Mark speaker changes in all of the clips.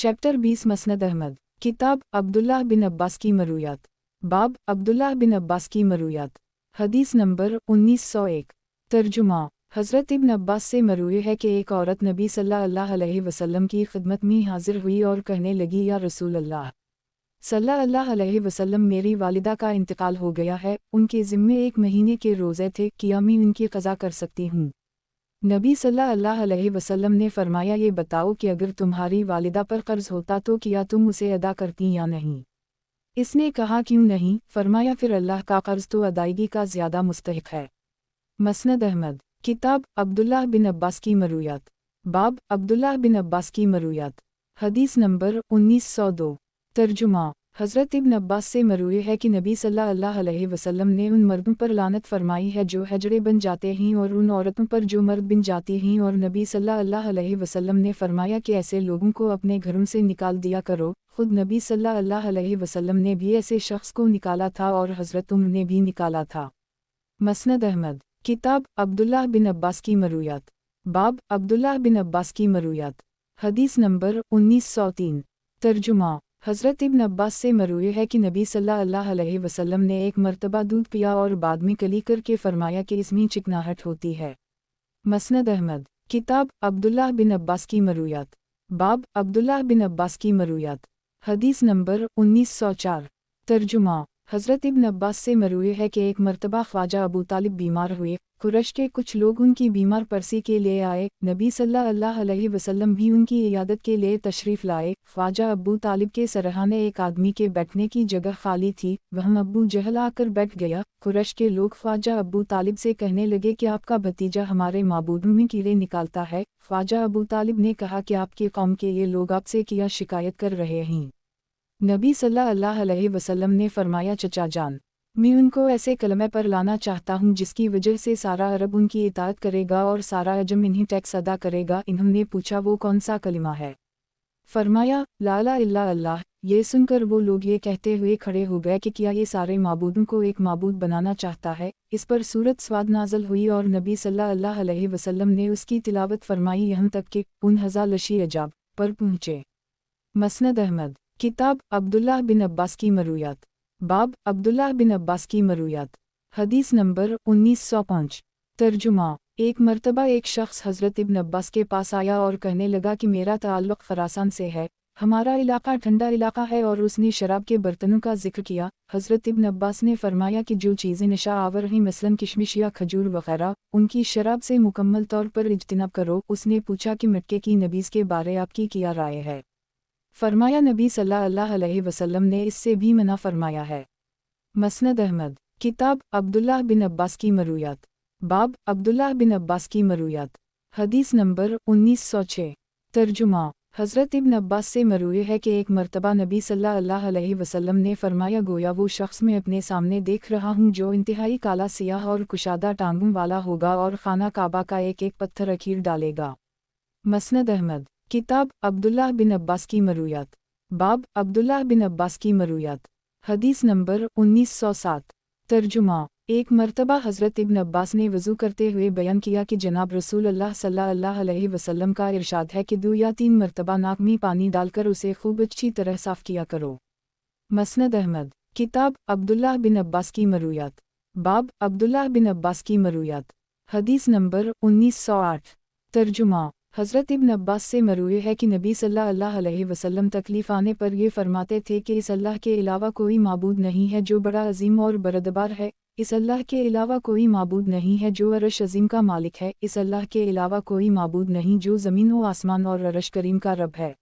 Speaker 1: Chapter 20 मसनद Ahmad. किताब अब्दुल्लाह बिन अब्बास की मरूयात। बाब अब्दुल्लाह बिन अब्बास की मरूयात। हदीस नंबर 1901। तर्जुमा। हज़रत इब्न अब्बास से मरूए है कि एक औरत नबी सल्लल्लाहु अलैहि वसल्लम की खिदमत में हाजिर हुई और कहने लगी, या रसूल अल्लाह सल्लल्लाहु अलैहि वसल्लम, मेरी वालिदा का इंतकाल हो गया है, उनके ज़िम्मे 1 महीने के रोज़े थे, क्या मैं उनकी क़ज़ा कर सकती हूँ? नबी सल्लल्लाहु अलैहि वसल्लम ने फरमाया, ये बताओ कि अगर तुम्हारी वालिदा पर कर्ज होता तो क्या तुम उसे अदा करती या नहीं? इसने कहा, क्यों नहीं? फरमाया, फिर अल्लाह का कर्ज तो अदायगी का ज़्यादा मुस्तहिक है। मसनद अहमद। किताब अब्दुल्लाह बिन अब्बास की मरूयात। बाब अब्दुल्लाह बिन अब्बास की मरूयात। हदीस नंबर 1902। तर्जुमा। हज़रत इब्न अब्बास से मरूए है कि नबी सल्लल्लाहु अलैहि वसल्लम ने उन मर्दों पर लानत फरमाई है जो हजरे बन जाते हैं और उन औरतों पर जो मर्द बन जाती हैं, और नबी सल्लल्लाहु अलैहि वसल्लम ने फरमाया कि ऐसे लोगों को अपने घरों से निकाल दिया करो। खुद नबी सल्लल्लाहु अलैहि वसल्लम ने भी ऐसे शख्स को निकाला था और हज़रत उम्र ने भी निकाला था। मसनद अहमद। किताब अब्दुल्लाह बिन अब्बास की मरूयात। बाब अब्दुल्लाह बिन अब्बास की मरूयात। हदीस नंबर 1903। तर्जुमा। हज़रत इब्न अब्बास से मरूए है कि नबी सल्लल्लाहु अलैहि वसल्लम ने एक मर्तबा दूध पिया और बाद में कली करके फरमाया कि इसमें चिकनाहट होती है। मसनद अहमद। किताब अब्दुल्लाह बिन अब्बास की मरूयात। बाब अब्दुल्लाह बिन अब्बास की मरूयात। हदीस नंबर 1904। तर्जुमा। हज़रत इब्न अब्बास से मरूए है कि एक मर्तबा ख्वाजा अबू तालिब बीमार हुए, कुरैश के कुछ लोग उनकी बीमार परसी के लिए आए, नबी सल्लल्लाहु अलैहि वसल्लम भी उनकी इयादत के लिए तशरीफ़ लाए। ख्वाजा अबू तालिब के सरहाने एक आदमी के बैठने की जगह खाली थी, वहाँ अबू जहल आकर बैठ गया। कुरैश के लोग ख्वाजा अबू तालिब से कहने लगे कि आपका भतीजा हमारे माबूदों में कीड़े निकालता है। ख्वाजा अबू तालिब ने कहा कि आपके कौम के ये लोग आपसे क्या शिकायत कर रहे हैं? नबी सल्लल्लाहु अलैहि वसल्लम ने फरमाया, चचा जान, मैं उनको ऐसे कलमे पर लाना चाहता हूँ जिसकी वजह से सारा अरब उनकी इताअत करेगा और सारा अजम इन्हीं टैक्स अदा करेगा। इन्होंने पूछा, वो कौन सा कलिमा है? फरमाया, ला इलाहा इल्ला अल्लाह। ये सुनकर वो लोग ये कहते हुए खड़े हो गए कि क्या ये सारे माबूदों को एक माबूद बनाना चाहता है? इस पर सूरत स्वाद नाज़िल हुई और नबी सल्लल्लाहु अलैहि वसल्लम ने उसकी तिलावत फरमाई यहाँ तक कि उन हज़ा लशी अजाब पर पहुँचे। मसनद अहमद। किताब अब्दुल्लाह बिन अब्बास की मरूयात। बाब अब्दुल्लाह बिन अब्बास की मरूयात। हदीस नंबर 1905। तर्जुमा। एक मर्तबा एक शख्स हज़रत इब्न अब्बास के पास आया और कहने लगा कि मेरा ताल्लुक़ ख़ुरासान से है, हमारा इलाका ठंडा इलाका है, और उसने शराब के बर्तनों का जिक्र किया। हज़रत इब्न अब्बास ने फरमाया कि जो चीज़ें नशा आवर हैं, मसलन किशमिश या खजूर वग़ैरह, उनकी शराब से मुकम्मल तौर पर इज्तिनाब करो। उसने पूछा कि मटके की नबीज़ के बारे आपकी क्या राय है? फरमाया, नबी सल्लल्लाहु अलैहि वसल्लम ने इससे भी मना फरमाया है। मसनद अहमद। किताब अब्दुल्लाह बिन अब्बास की मरूयात। बाब अब्दुल्लाह बिन अब्बास की मरूयात। हदीस नंबर 1906। तर्जुमा। हज़रत इब्न अब्बास से मरूए है कि एक मर्तबा नबी सल्लल्लाहु अलैहि वसल्लम ने फरमाया, गोया वो शख्स मैं अपने सामने देख रहा हूँ जो इंतहाई काला सियाह और कुशादा टांगों वाला होगा और खाना काबा का एक एक पत्थर अखीर डालेगा। मसनद अहमद। किताब अब्दुल्लाह बिन अब्बास की मरूयात। बाब अब्दुल्लाह बिन अब्बास की मरूयात। हदीस नंबर 1907। तर्जुमा। एक मर्तबा हज़रत इब्न अब्बास ने वज़ू करते हुए बयान किया कि जनाब रसूल अल्लाह सल्लल्लाहु अलैहि वसल्लम का इरशाद है कि 2 या 3 मर्तबा नाक में पानी डालकर उसे खूब अच्छी तरह साफ़ किया करो। मसनद अहमद। किताब अब्दुल्लाह बिन अब्बास की मरूयात। बाब अब्दुल्लाह बिन अब्बास की मरूयात। हदीस नंबर 1908। तर्जुमा। हज़रत इब्न अब्बास से मरूए है कि नबी सल्लल्लाहु अलैहि वसल्लम तकलीफ़ आने पर ये फरमाते थे कि इस अल्लाह के अलावा कोई माबूद नहीं है जो बड़ा अजीम और बरदबार है, इस अल्लाह के अलावा कोई माबूद नहीं है जो अरश अजीम का मालिक है, इस अल्लाह के अलावा कोई माबूद नहीं जो ज़मीन व आसमान और अरश करीम का रब है।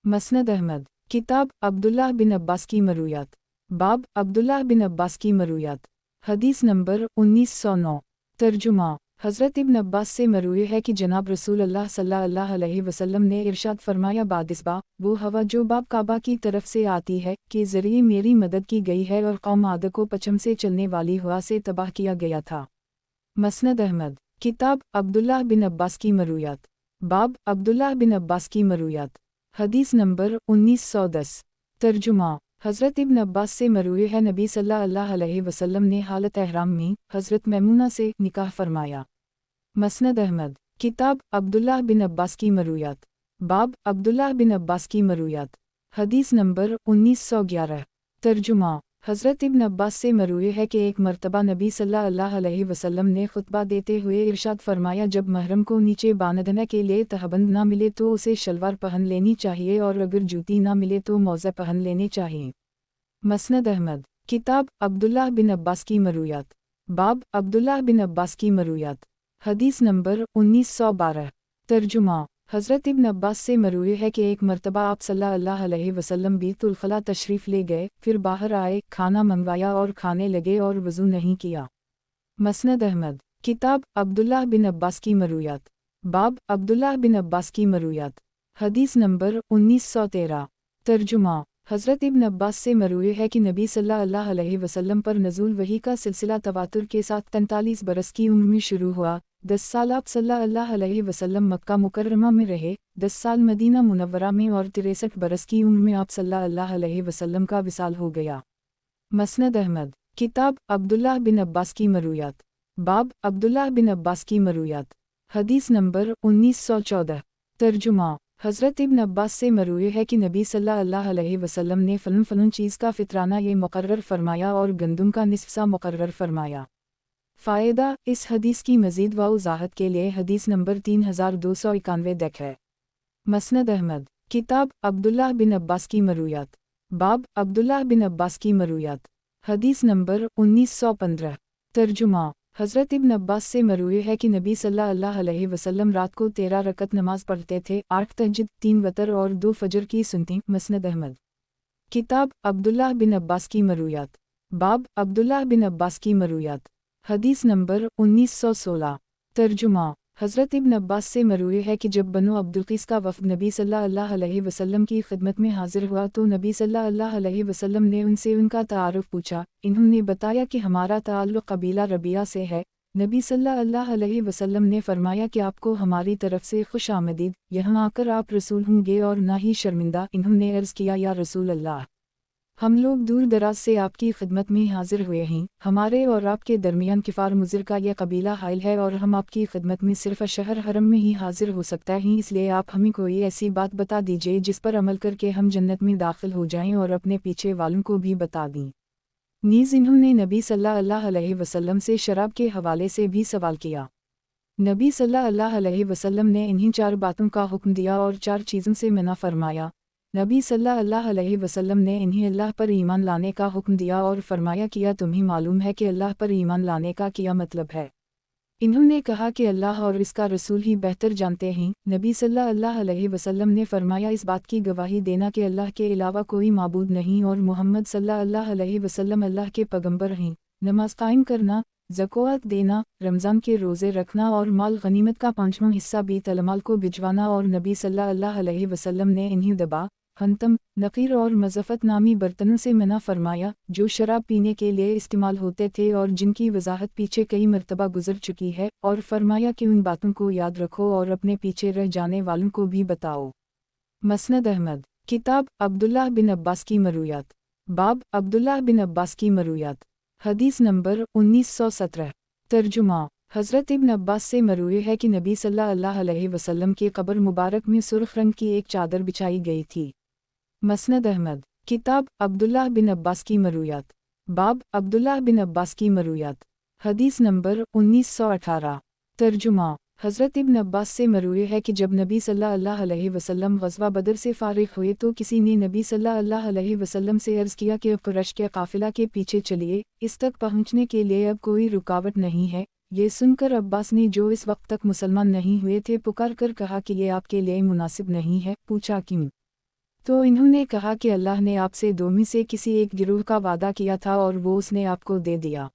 Speaker 1: मसनद अहमद। किताब अब्दुल्लाह बिन अब्बास की मरूयात। बाब अब्दुल्लाह बिन अब्बास की मरूयात। हदीस नंबर 1909। तर्जुमा। हज़रत इब्न अब्बास से मरूए है कि जनाब रसूल अल्लाह सल्लल्लाहु अलैहि वसल्लम ने इरशाद फरमाया, बादिसबा वो हवा जो बाब काबा की तरफ से आती है के ज़रिए मेरी मदद की गई है और कौम आद को पश्चिम से चलने वाली हवा से तबाह किया गया था। मसनद अहमद। किताब अब्दुल्लाह बिन अब्बास की मरूयात। बाब अब्दुल्लाह बिन अब्बास की मरूयात। हदीस नंबर 1910। तर्जुमा। हज़रत इब्न अब्बास से मरूए है नबी सल्लल्लाहु अलैहि वसल्लम ने हालत एहराम में हज़रत मैमूना से निकाह फरमाया। मसनद अहमद। किताब अब्दुल्लाह बिन अब्बास की मरूयात। बाब अब्दुल्लाह बिन अब्बास की मरूयात। हदीस नंबर 1911। तर्जुमा। हज़रत इब्न अब्बास से मरूए है कि एक मरतबा नबी सल्लल्लाहु अलैहि वसल्लम ने खुतबा देते हुए इरशाद फरमाया, जब महरम को नीचे बांधने के लिए तहबंद ना मिले तो उसे शलवार पहन लेनी चाहिए और अगर जूती ना मिले तो मौज़े पहन लेने चाहिए। मसनद अहमद। किताब अब्दुल्लाह बिन अब्बास की मरूयात। बाब अब्दुल्लाह बिन अब्बास की मरूयात। हदीस नंबर 1912। तर्जुमा। हज़रत इब्न अब्बास से मरूए है कि एक मरतबा आप सल्लल्लाहु अलैहि वसल्लम बैतुल खला तशरीफ़ ले गए, फिर बाहर आए, खाना मंगवाया और खाने लगे और वज़ू नहीं किया। मसनद अहमद। किताब अब्दुल्लाह बिन अब्बास की मरूयात। बाब अब्दुल्लाह बिन अब्बास की मरूयात। हदीस नंबर 1913। तर्जुमा। हज़रत इब्न अब्बास से मरूए है कि नबी सल्लल्लाहु अलैहि वसल्लम पर नज़ूल वही का सिलसिला तवातुर के साथ 43 बरस की उम्र में शुरू हुआ। 10 साल आप सल्लल्लाहु अलैहि वसल्लम मक्का मुकर्रमा में रहे, 10 साल मदीना मुनव्वरा में और 63 बरस की उम्र में आप सल्लल्लाहु अलैहि वसल्लम का विसाल हो गया। मसनद अहमद। किताब अब्दुल्लाह बिन अब्बास की मरूयात। बाब अब्दुल्लाह बिन अब्बास की मरूयात। हदीस नंबर 1914। तर्जुमा। हज़रत इब्न अब्बास से मरूए है कि नबी सल्लल्लाहु अलैहि वसल्लम ने फ़लन चीज़ का फ़ितराना ये मुकर्रर फरमाया और गंदम का निस्फ़ सा मुकर्रर फरमाया। फ़ायदा। इस हदीस की मज़ीद वज़ाहत के लिए हदीस नंबर 3291 देखें। मसनद अहमद। किताब अब्दुल्लाह बिन अब्बास की मरूयात। बाब अब्दुल्लाह बिन अब्बास की मरूयात। हदीस नंबर 1915। तर्जुमा। हज़रत इब्न अब्बास से मरूए है कि नबी सल्लल्लाहु अलैहि वसल्लम रात को 13 रकत नमाज पढ़ते थे, 8 तहज्जुद, 3 वतर और 2 फजर की सुन्नतें। मसनद अहमद। किताब अब्दुल्लाह बिन अब्बास की मरूयात। बाब अब्दुल्लाह बिन अब्बास की मरूयात। हदीस नंबर 1916। तर्जुमा। हज़रत इब्न अब्बास से मरूए है कि जब बनो अब्दुल्क़ीस का वफ़द नबी सल्लल्लाहु अलैहि वसल्लम की खिदमत में हाजिर हुआ तो नबी सल्लल्लाहु अलैहि वसल्लम ने उनसे उनका तारुफ़ पूछा। इन्होंने बताया कि हमारा ताल्लुक़ कबीला रबिया से है। नबी सल्लल्लाहु अलैहि वसल्लम ने फरमाया कि आपको हमारी तरफ से खुश आमदीद, यहाँ आकर आप रसूल होंगे और ना ही शर्मिंदा। इन्होंने अर्ज़ किया, या रसूल अल्लाह, हम लोग दूर दराज से आपकी खिदमत में हाजिर हुए हैं, हमारे और आपके दरमियान किफ़ार मुज़र का यह कबीला हाइल है और हम आपकी खिदमत में सिर्फ़ शहर हरम में ही हाजिर हो सकता है, इसलिए आप हमें कोई ऐसी बात बता दीजिए जिस पर अमल करके हम जन्नत में दाखिल हो जाएं और अपने पीछे वालों को भी बता दें। नीज़ इन्होंने नबी सल्लल्लाहु अलैहि वसल्लम से शराब के हवाले से भी सवाल किया। नबी सल्लल्लाहु अलैहि वसल्लम ने इन्हीं 4 बातों का हुक्म दिया और 4 चीज़ों से मना फरमाया। नबी सल्लल्लाहु अलैहि वसल्लम ने इन्हें अल्लाह पर ईमान लाने का हुक्म दिया और फरमाया, किया तुम्हें मालूम है कि अल्लाह पर ईमान लाने का क्या मतलब है? इन्होंने कहा कि अल्लाह और इसका रसूल ही बेहतर जानते हैं। नबी सल्लल्लाहु अलैहि वसल्लम ने फरमाया, इस बात की गवाही देना कि अल्लाह के अलावा कोई माबूद नहीं और मोहम्मद सल्लल्लाहु अलैहि वसल्लम अल्लाह के पैगंबर हैं। नमाज कायम करना, ज़कात देना, रमज़ान के रोज़े रखना और माल गनीमत का 5वां हिस्सा बैतुल-माल को भिजवाना। और नबी सल्लल्लाहु अलैहि वसल्लम ने इन्हें दबा, हंतम, नक़ीर और मज़फ़त नामी बर्तनों से मना फरमाया, जो शराब पीने के लिए इस्तेमाल होते थे और जिनकी वज़ाहत पीछे कई मरतबा गुज़र चुकी है, और फरमाया कि उन बातों को याद रखो और अपने पीछे रह जाने वालों को भी बताओ। मसनद अहमद। किताब अब्दुल्लाह बिन अब्बास की मरूयात। बाब अब्दुल्लाह बिन अब्बास की मरूयात। हदीस नंबर 1917। तर्जुमा। हज़रत इब्न अब्बास से मरूए है कि नबी सल्लल्लाहु अलैहि वसल्लम की कब्र मुबारक में सुर्ख़ रंग की एक चादर बिछाई गई थी। मसनद अहमद। किताब अब्दुल्लाह बिन अब्बास की मरूयात। बाब अब्दुल्लाह बिन अब्बास की मरूयात। हदीस नंबर 1918। तर्जुमा। हज़रत इब्न अब्बास से मरूए है कि जब नबी सल्लल्लाहु अलैहि वसल्लम ग़ज़वा बदर से फ़ारिग़ हुए तो किसी ने नबी सल्लल्लाहु अलैहि वसल्लम से अर्ज़ किया कि अब कुरैश के काफ़िला के पीछे चलिए, इस तक पहुँचने के लिए अब कोई रुकावट नहीं है। ये सुनकर अब्बास ने, जो इस वक्त तक मुसलमान नहीं हुए थे, पुकार कर कहा कि ये आपके लिए मुनासिब नहीं है। पूछा क्यों? तो इन्होंने कहा कि अल्लाह ने आपसे दो में से किसी एक गिरोह का वादा किया था और वो उसने आपको दे दिया।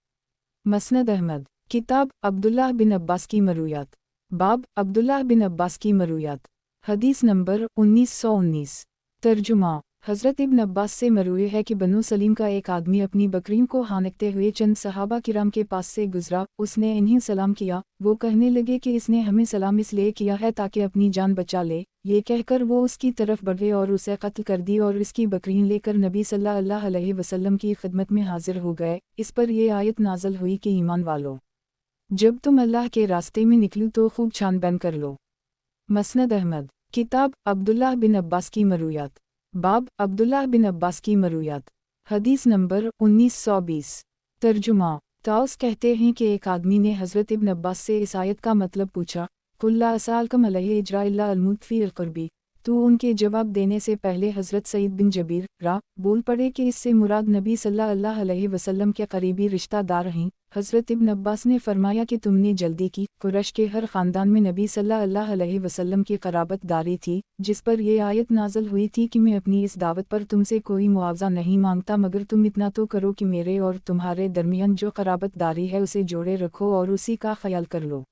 Speaker 1: मसनद अहमद। किताब अब्दुल्लाह बिन अब्बास की मरूयात। बाब अब्दुल्लाह बिन अब्बास की मरूयात। हदीस नंबर 1919। तर्जुमा। हज़रत इब्न अब्बास से मरूए है कि बनु सलीम का एक आदमी अपनी बकरियों को हानकते हुए चंद सहाबा किराम के पास से गुजरा, उसने इन्हें सलाम किया। वो कहने लगे कि इसने हमें सलाम इसलिए किया है ताकि अपनी जान बचा ले। ये कहकर वो उसकी तरफ बढ़े और उसे कत्ल कर दी और इसकी बकरियां लेकर नबी सल्लल्लाहु अलैहि वसल्लम की खिदमत में हाजिर हो गए। इस पर ये आयत नाज़िल हुई कि ईमान वालों, जब तुम अल्लाह के रास्ते में निकलो तो खूब छानबीन कर लो। मसनद अहमद। किताब अब्दुल्लाह बिन अब्बास की मरूयात। बाब अब्दुल्लाह बिन अब्बास की मरूयात। हदीस नंबर 1920। तर्जुमा। ताउस कहते हैं कि एक आदमी ने हज़रत इब्न अब्बास से इस आयत का मतलब पूछा, कुल ला असअलुकुम अलैहि इज्रा इल्ला अल-मौत फी अल-क़ुर्बी। तो उनके जवाब देने से पहले हज़रत सईद बिन जबीर बोल पड़े कि इससे मुराद नबी सल्लल्लाहु अलैहि वसल्लम के करीबी रिश्तेदार हैं। हज़रत इब्न अब्बास ने फरमाया कि तुमने जल्दी की, कुरैश के हर ख़ानदान में नबी सल्लल्लाहु अलैहि वसल्लम की क़राबत दारी थी, जिस पर यह आयत नाज़िल हुई थी कि मैं अपनी इस दावत पर तुमसे कोई मुआवज़ा नहीं मांगता मगर तुम इतना तो करो कि मेरे और तुम्हारे दरमियान जो क़राबत दारी है उसे जोड़े रखो और उसी का ख्याल कर लो।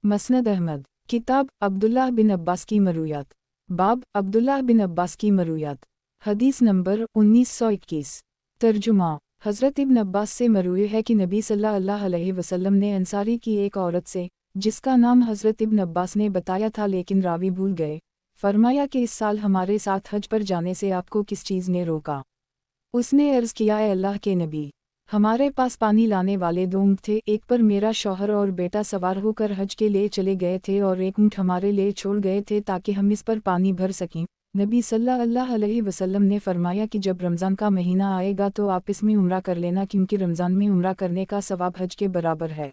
Speaker 1: मसनद अहमद। किताब अब्दुल्लाह बिन अब्बास की मरूयात। बाब अब्दुल्लाह बिन अब्बास की मरूयात। हदीस नंबर 1921। तर्जुमा। हज़रत इब्न अब्बास से मरूए है कि नबी सल्लल्लाहु अलैहि वसल्लम ने अंसारी की एक औरत से, जिसका नाम हज़रत इब्न अब्बास ने बताया था लेकिन रावी भूल गए, फरमाया कि इस साल हमारे साथ हज पर जाने से आपको किस चीज़ ने रोका। उसने अर्ज़ किया, ए अल्लाह के नबी, हमारे पास पानी लाने वाले दो ऊँट थे, एक पर मेरा शौहर और बेटा सवार होकर हज के लिए चले गए थे और एक ऊँट हमारे लिए छोड़ गए थे ताकि हम इस पर पानी भर सकें। नबी सल्लल्लाहु अलैहि वसल्लम ने फरमाया कि जब रमज़ान का महीना आएगा तो आप इसमें उम्रा कर लेना क्योंकि रमज़ान में उम्रा करने का सवाब हज के बराबर है।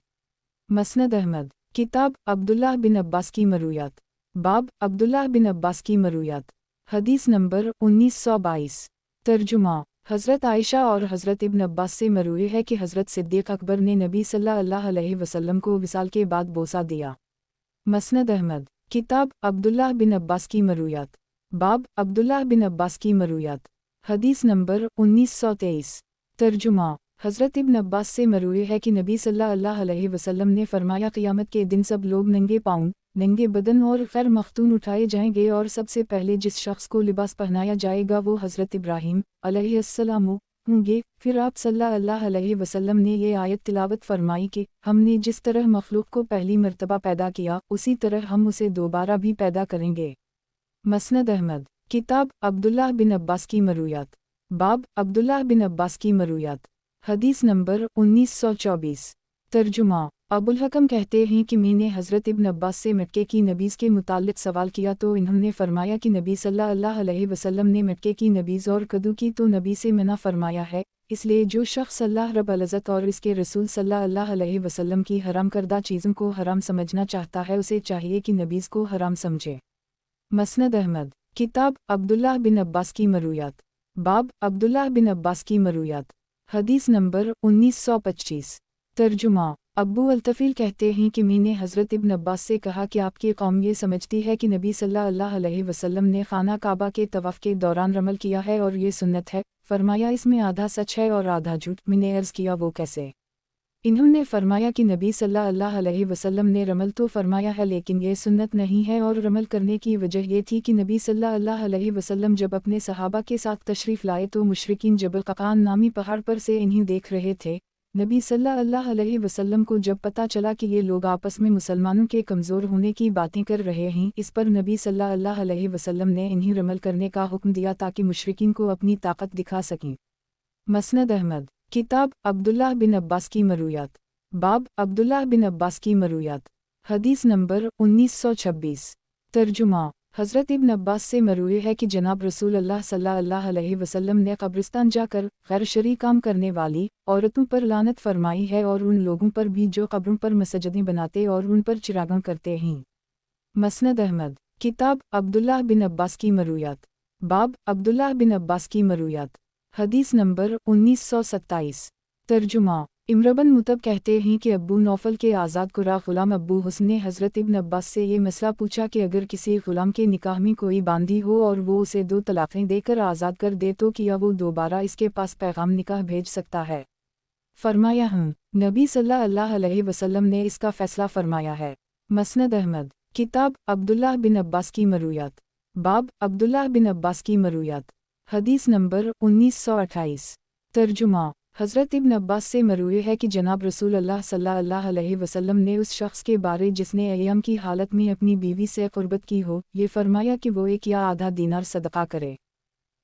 Speaker 1: मसनद अहमद। किताब अब्दुल्लाह बिन अब्बास की मरूयात। बाब अब्दुल्लाह बिन अब्बास की मरूयात। हदीस नंबर 1922। तर्जुमा। हज़रत आयशा और हज़रत इब्न अब्बास से मरूए है कि हज़रत सिद्दीक़ अकबर ने नबी सल्लल्लाहु अलैहि वसल्लम को विसाल के बाद बोसा दिया। मसनद अहमद। किताब अब्दुल्लाह बिन अब्बास की मरूयात। बाब अब्दुल्लाह बिन अब्बास की मरूयात। हदीस नंबर 1923। तर्जुमा। हज़रत इब्न अब्बास से मरूए है कि नबी सल्लल्लाहु अलैहि वसल्लम ने फरमाया, क़यामत के दिन सब लोग नंगे पाँव, नंगे बदन और खैर मख्तून उठाए जाएंगे और सबसे पहले जिस शख्स को लिबास पहनाया जाएगा वो हज़रत इब्राहीम अलैहिस्सलाम होंगे। फिर आप सल्लल्लाहु अलैहि वसल्लम ने ये आयत तिलावत फरमाई कि हमने जिस तरह मखलूक को पहली मर्तबा पैदा किया उसी तरह हम उसे दोबारा भी पैदा करेंगे। मसनद अहमद। किताब अब्दुल्लाह बिन अब्बास की मरूयात। बाब अब्दुल्लाह बिन अब्बास की मरूयात। हदीस नंबर 1924। तर्जुमा। अबुल हकम कहते हैं कि मैंने हज़रत इब्न अब्बास से मटके की नबीज़ के मुताल्लिक़ सवाल किया तो इन्होंने फरमाया कि नबी सल्लल्लाहु अलैहि वसल्लम ने मटके की नबीज़ और कद्दू की तो नबी से मना फरमाया है, इसलिए जो शख्स अल्लाह रब्बुल इज़्ज़त और इसके रसूल सल्लल्लाहु अलैहि वसल्लम की हराम करदा चीज़ों को हराम समझना चाहता है उसे चाहिए कि नबीज़ को हराम समझे। मसनद अहमद। किताब अब्दुल्लाह बिन अब्बास की मरूयात। बाब अब्दुल्लाह बिन अब्बास की मरूयात। हदीस नंबर 1925। तर्जुमा। अब्बू अल्तफ़ील कहते हैं कि मैंने हज़रत इब्न अब्बास से कहा कि आपकी कौम ये समझती है कि नबी सल्लल्लाहु अलैहि वसल्लम ने खाना काबा के तवाफ़ के दौरान रमल किया है और ये सुन्नत है। फरमाया, इसमें आधा सच है और आधा झूठ। मैंने अर्ज़ किया, वो कैसे? इन्होंने फरमाया कि नबी सल्लल्लाहु अलैहि वसल्लम ने रमल तो फरमाया है लेकिन यह सुन्नत नहीं है और रमल करने की वजह ये थी कि नबी सल्लल्लाहु अलैहि वसल्लम जब अपने सहाबा के साथ तशरीफ़ लाए तो मुशरिकीन जबल क़क़ान नामी पहाड़ पर से इन्हें देख रहे थे। नबी सल्लल्लाहु अलैहि वसल्लम को जब पता चला कि ये लोग आपस में मुसलमानों के कमज़ोर होने की बातें कर रहे हैं, इस पर नबी सल्लल्लाहु अलैहि वसल्लम ने इन्हें रमल करने का हुक्म दिया ताकि मुशरिकीन को अपनी ताकत दिखा सकें। मसनद अहमद। किताब अब्दुल्लाह बिन अब्बास की मरूयात। बाब अब्दुल्लाह बिन अब्बास की मरूयात। हदीस नंबर 1926। तर्जुमा। हज़रत इब्न अब्बास से मरूए है कि जनाब रसूल अल्लाह सल्लल्लाहु अलैहि वसल्लम ने कब्रिस्तान जाकर गैर शरई काम करने वाली औरतों पर लानत फरमाई है और उन लोगों पर भी जो कब्रों पर मस्जिदें बनाते और उन पर चिरागां करते हैं। मसनद अहमद। किताब अब्दुल्लाह बिन अब्बास की मरूयात। बाब अब्दुल्लाह बिन अब्बास की मरूयात। हदीस नंबर 1927। तर्जुमा। इमरबन मुतब कहते हैं कि अब्बू नौफल के आज़ाद कुरा ग़ुलाम अब्बू हुस्न ने हज़रत इब्न अब्बास से ये मसला पूछा कि अगर किसी ग़ुलाम के निकाह में कोई बांदी हो और वो उसे 2 तलाक़ें देकर आज़ाद कर दे तो क्या वो दोबारा इसके पास पैगाम निकाह भेज सकता है? फरमाया, नबी सल्लल्लाहु अलैहि वसल्लम ने इसका फ़ैसला फरमाया है। मसनद अहमद। किताब अब्दुल्लाह बिन अब्बास की मरूयात। बाब अब्दुल्लाह बिन अब्बास की मरूयात। हदीस नंबर 1928। तर्जुमा। हज़रत इब्न अब्बास से मरूए है कि जनाब रसूल अल्लाह सल्लल्लाहु अलैहि वसल्लम ने उस शख्स के बारे जिसने अय्याम की हालत में अपनी बीवी से क़ुर्बत की हो, ये फरमाया कि वो 1 या आधा दीनार सदका करे।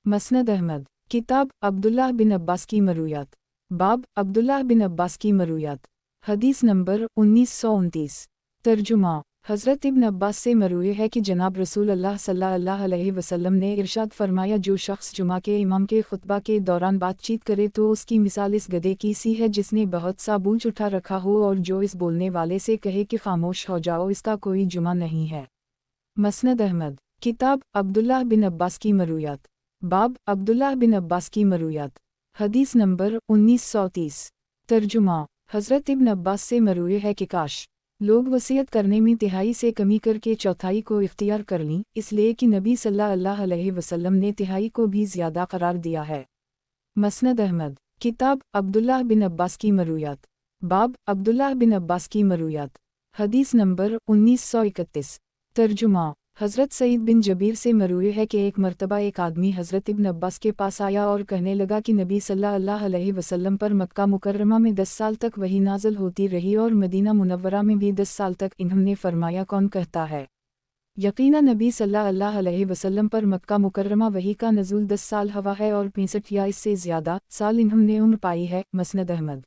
Speaker 1: मसनद अहमद। किताब अब्दुल्लाह बिन अब्बास की मरूयात। बाब अब्दुल्लाह बिन अब्बास की मरूयात। हदीस नंबर 1929। तर्जुमा। हज़रत इब्न अब्बास से मरवी है कि जनाब रसूल अल्लाह सल्लल्लाहु अलैहि वसल्लम ने इरशाद फरमाया, जो शख्स जुमा के इमाम के खुतबा के दौरान बातचीत करे तो उसकी मिसाल इस गधे की सी है जिसने बहुत सा बोझ उठा रखा हो, और जो इस बोलने वाले से कहे कि खामोश हो जाओ, इसका कोई जुमा नहीं है। मसनद अहमद। किताब अब्दुल्लाह बिन अब्बास की मरूयात। बाब अब्दुल्लाह बिन अब्बास की मरूयात। हदीस नंबर 1930। तर्जुमा। हज़रत इब्न अब्बास से मरवी है कि काश लोग वसीयत करने में तिहाई से कमी करके चौथाई को इख्तियार कर लीं, इसलिए कि नबी सल्लल्लाहु अलैहि वसल्लम ने तिहाई को भी ज़्यादा करार दिया है। मसनद अहमद। किताब अब्दुल्लाह बिन अब्बास की मरूयात। बाब अब्दुल्लाह बिन अब्बास की मरूयात। हदीस नंबर 1931। तर्जुमा। हज़रत सईद बिन जबीर से मरवी है कि एक मरतबा एक आदमी हज़रत इब्न अब्बास के पास आया और कहने लगा कि नबी सल्लल्लाहु अलैहि वसल्लम पर मक्का मुकर्रमा में 10 साल तक वही नाज़िल होती रही और मदीना मुनव्वरा में भी 10 साल तक। इन्होंने फरमाया, कौन कहता है? यकीनन नबी सल्लल्लाहु अलैहि वसल्लम पर मक्का मुकर्रमा वही का नज़ूल 10 साल हवा है और 65 या इससे ज़्यादा साल इन्होंने उम्र पाई है। मसनद अहमद।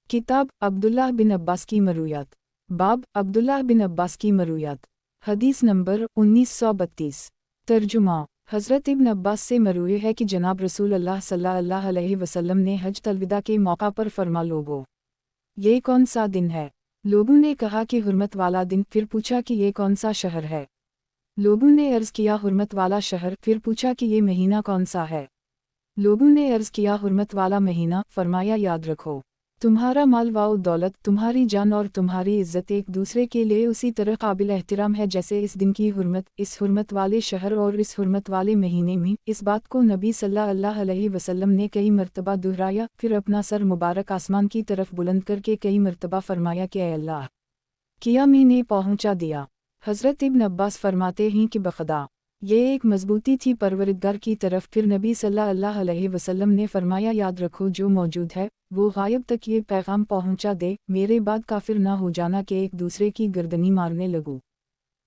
Speaker 1: किताब अब्दुल्लाह बिन अब्बास की मरूयात। बाब अब्दुल्लाह बिन अब्बास की मरूयात। हदीस नंबर 1932। तर्जुमा। हज़रत इब्न अब्बास से मरवी है कि जनाब रसूल अल्लाह सल्लल्लाहु अलैहि वसल्लम ने हज तलविदा के मौका पर फरमा, लोगो ये कौन सा दिन है? लोगों ने कहा कि हुर्मत वाला दिन। फिर पूछा कि ये कौन सा शहर है? लोगों ने अर्ज़ किया हुर्मत वाला शहर। फिर पूछा कि ये महीना कौन सा है? लोगों ने अर्ज़ किया हुर्मत वाला महीना। फरमाया, याद रखो, तुम्हारा माल व दौलत, तुम्हारी जान और तुम्हारी इज़्ज़त एक दूसरे के लिए उसी तरह काबिल एहतराम है जैसे इस दिन की हुर्मत इस हुर्मत वाले शहर और इस हुर्मत वाले महीने में। इस बात को नबी सल्लल्लाहु अलैहि वसल्लम ने कई मरतबा दोहराया, फिर अपना सर मुबारक आसमान की तरफ बुलंद करके कई मरतबा फरमाया कि ऐ अल्लाह, किया मैंने पहुँचा दिया। हज़रत इब्न अब्बास फरमाते हैं कि बखदा ये एक मजबूती थी परवरिदगार की तरफ। फिर नबी सल्लल्लाहु अलैहि वसल्लम ने फरमाया, याद रखो, जो मौजूद है वो गायब तक ये पैगाम पहुंचा दे, मेरे बाद काफिर ना हो जाना कि एक दूसरे की गर्दनी मारने लगूं।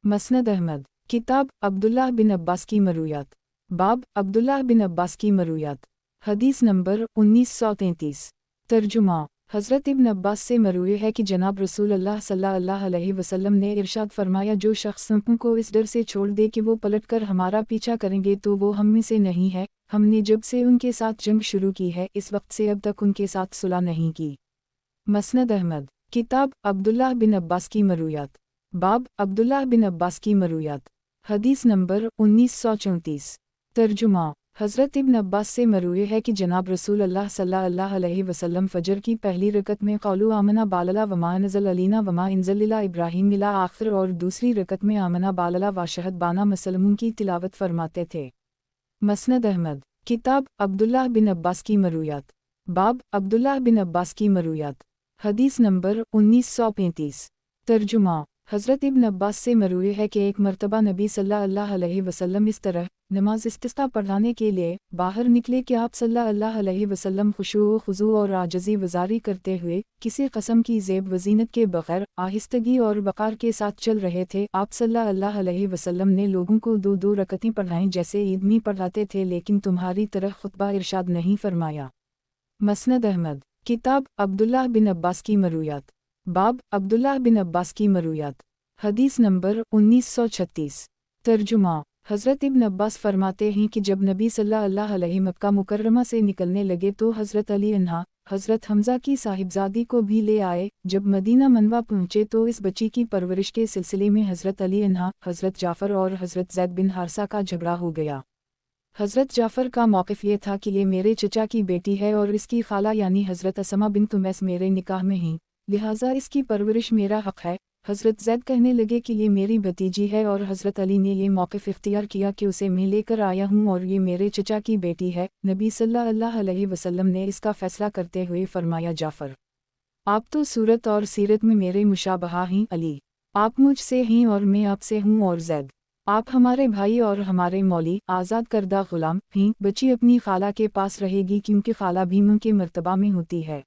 Speaker 1: मसनद अहमद। किताब अब्दुल्लाह बिन अब्बास की मरूयात। बाब अब्दुल्लाह बिन अब्बास की मरूयात। हदीस नंबर 1933। तर्जुमा। हज़रत इब्न अब्बास से मरवी है कि जनाब रसूल अल्लाह सल्लल्लाहु अलैहि वसल्लम ने इरशाद फरमाया, जो शख्स को इस डर से छोड़ दे कि वो पलटकर हमारा पीछा करेंगे तो वो हम में से नहीं है। हमने जब से उनके साथ जंग शुरू की है इस वक्त से अब तक उनके साथ सुलह नहीं की। मसनद अहमद। किताब अब्दुल्लाह बिन अब्बास की मरूयात। बाब अब्दुल्लाह बिन अब्बास की मरूयात। हदीस नंबर 1934। तर्जुमा। हज़रत इब्न अब्बास से मरवी है कि जनाब रसूल अल्लाह सल्लल्लाहु अलैहि वसल्लम फ़जर की पहली रकत में क़ौलु आमना बालला वमा नज़ल अलीना वमा इंज़लिला इब्राहीम मिला आखिर और दूसरी रकत में आमना बालला वाशहद बाना मसलमून की तिलावत फरमाते थे। मसनद अहमद। किताब अब्दुल्लाह बिन अब्बास की मरूयात। बाब अब्दुल्लाह बिन अब्बास की मरूयात। हदीस नंबर 1935। तर्जुमा। हज़रत इब्न अब्बास से मरवी है कि एक मरतबा नबी सल्लल्लाहु अलैहि वसल्लम इस तरह नमाज इस्तिस्का पढ़ाने के लिए बाहर निकले कि आप सल्लल्लाहु अलैहि वसल्लम खुशू व खुजू और आजज़ी वज़ारी करते हुए किसी कस्म की ज़ेब वज़ीनत के बग़ैर आहिस्तगी और वक़ार के साथ चल रहे थे। आप सल्लल्लाहु अलैहि वसल्लम ने लोगों को दो दो रकतें पढ़ाएं जैसे ईद में पढ़ाते थे, लेकिन तुम्हारी तरह खुतबा इरशाद नहीं फरमाया। मसनद अहमद। किताब अब्दुल्लाह बिन अब्बास की मरूयात। बाब अब्दुल्लाह बिन अब्बास की मरूयात। हदीस नंबर 1936। तर्जुमा। हज़रत इब्न अब्बास फरमाते हैं कि जब नबी सल्लल्लाहु अलैहि मक्का मुकर्रमा से निकलने लगे तो हज़रत अली अन्हा हज़रत हमज़ा की साहिबजादी को भी ले आए। जब मदीना मनवा पहुँचे तो इस बच्ची की परवरिश के सिलसिले में हज़रत अली अन्हा, हज़रत जाफ़र और हज़रत ज़ैद बिन हारसा का झगड़ा हो गया। हज़रत जाफ़र का मौक़िफ़ ये था कि ये मेरे चचा की बेटी है और इसकी खाला यानी हज़रत असमा बिन्त उमैस मेरे निकाह में ही, लिहाजा इसकी परवरिश मेरा हक़ है। हज़रत ज़ैद कहने लगे कि ये मेरी भतीजी है और हज़रत अली ने ये मौक़िफ़ इख्तियार किया कि उसे मैं लेकर आया हूँ और ये मेरे चचा की बेटी है। नबी सल्लल्लाहु अलैहि वसल्लम ने इसका फ़ैसला करते हुए फरमाया, जाफ़र आप तो सूरत और सीरत में मेरे मुशाबहा हैं, अली आप मुझसे हैं और मैं आपसे हूँ, और ज़ैद आप हमारे भाई और हमारे मौली आज़ाद करदा ग़ुलाम हैं। बच्ची अपनी खाला के पास रहेगी क्योंकि खाला भी उनके मर्तबा में होती है।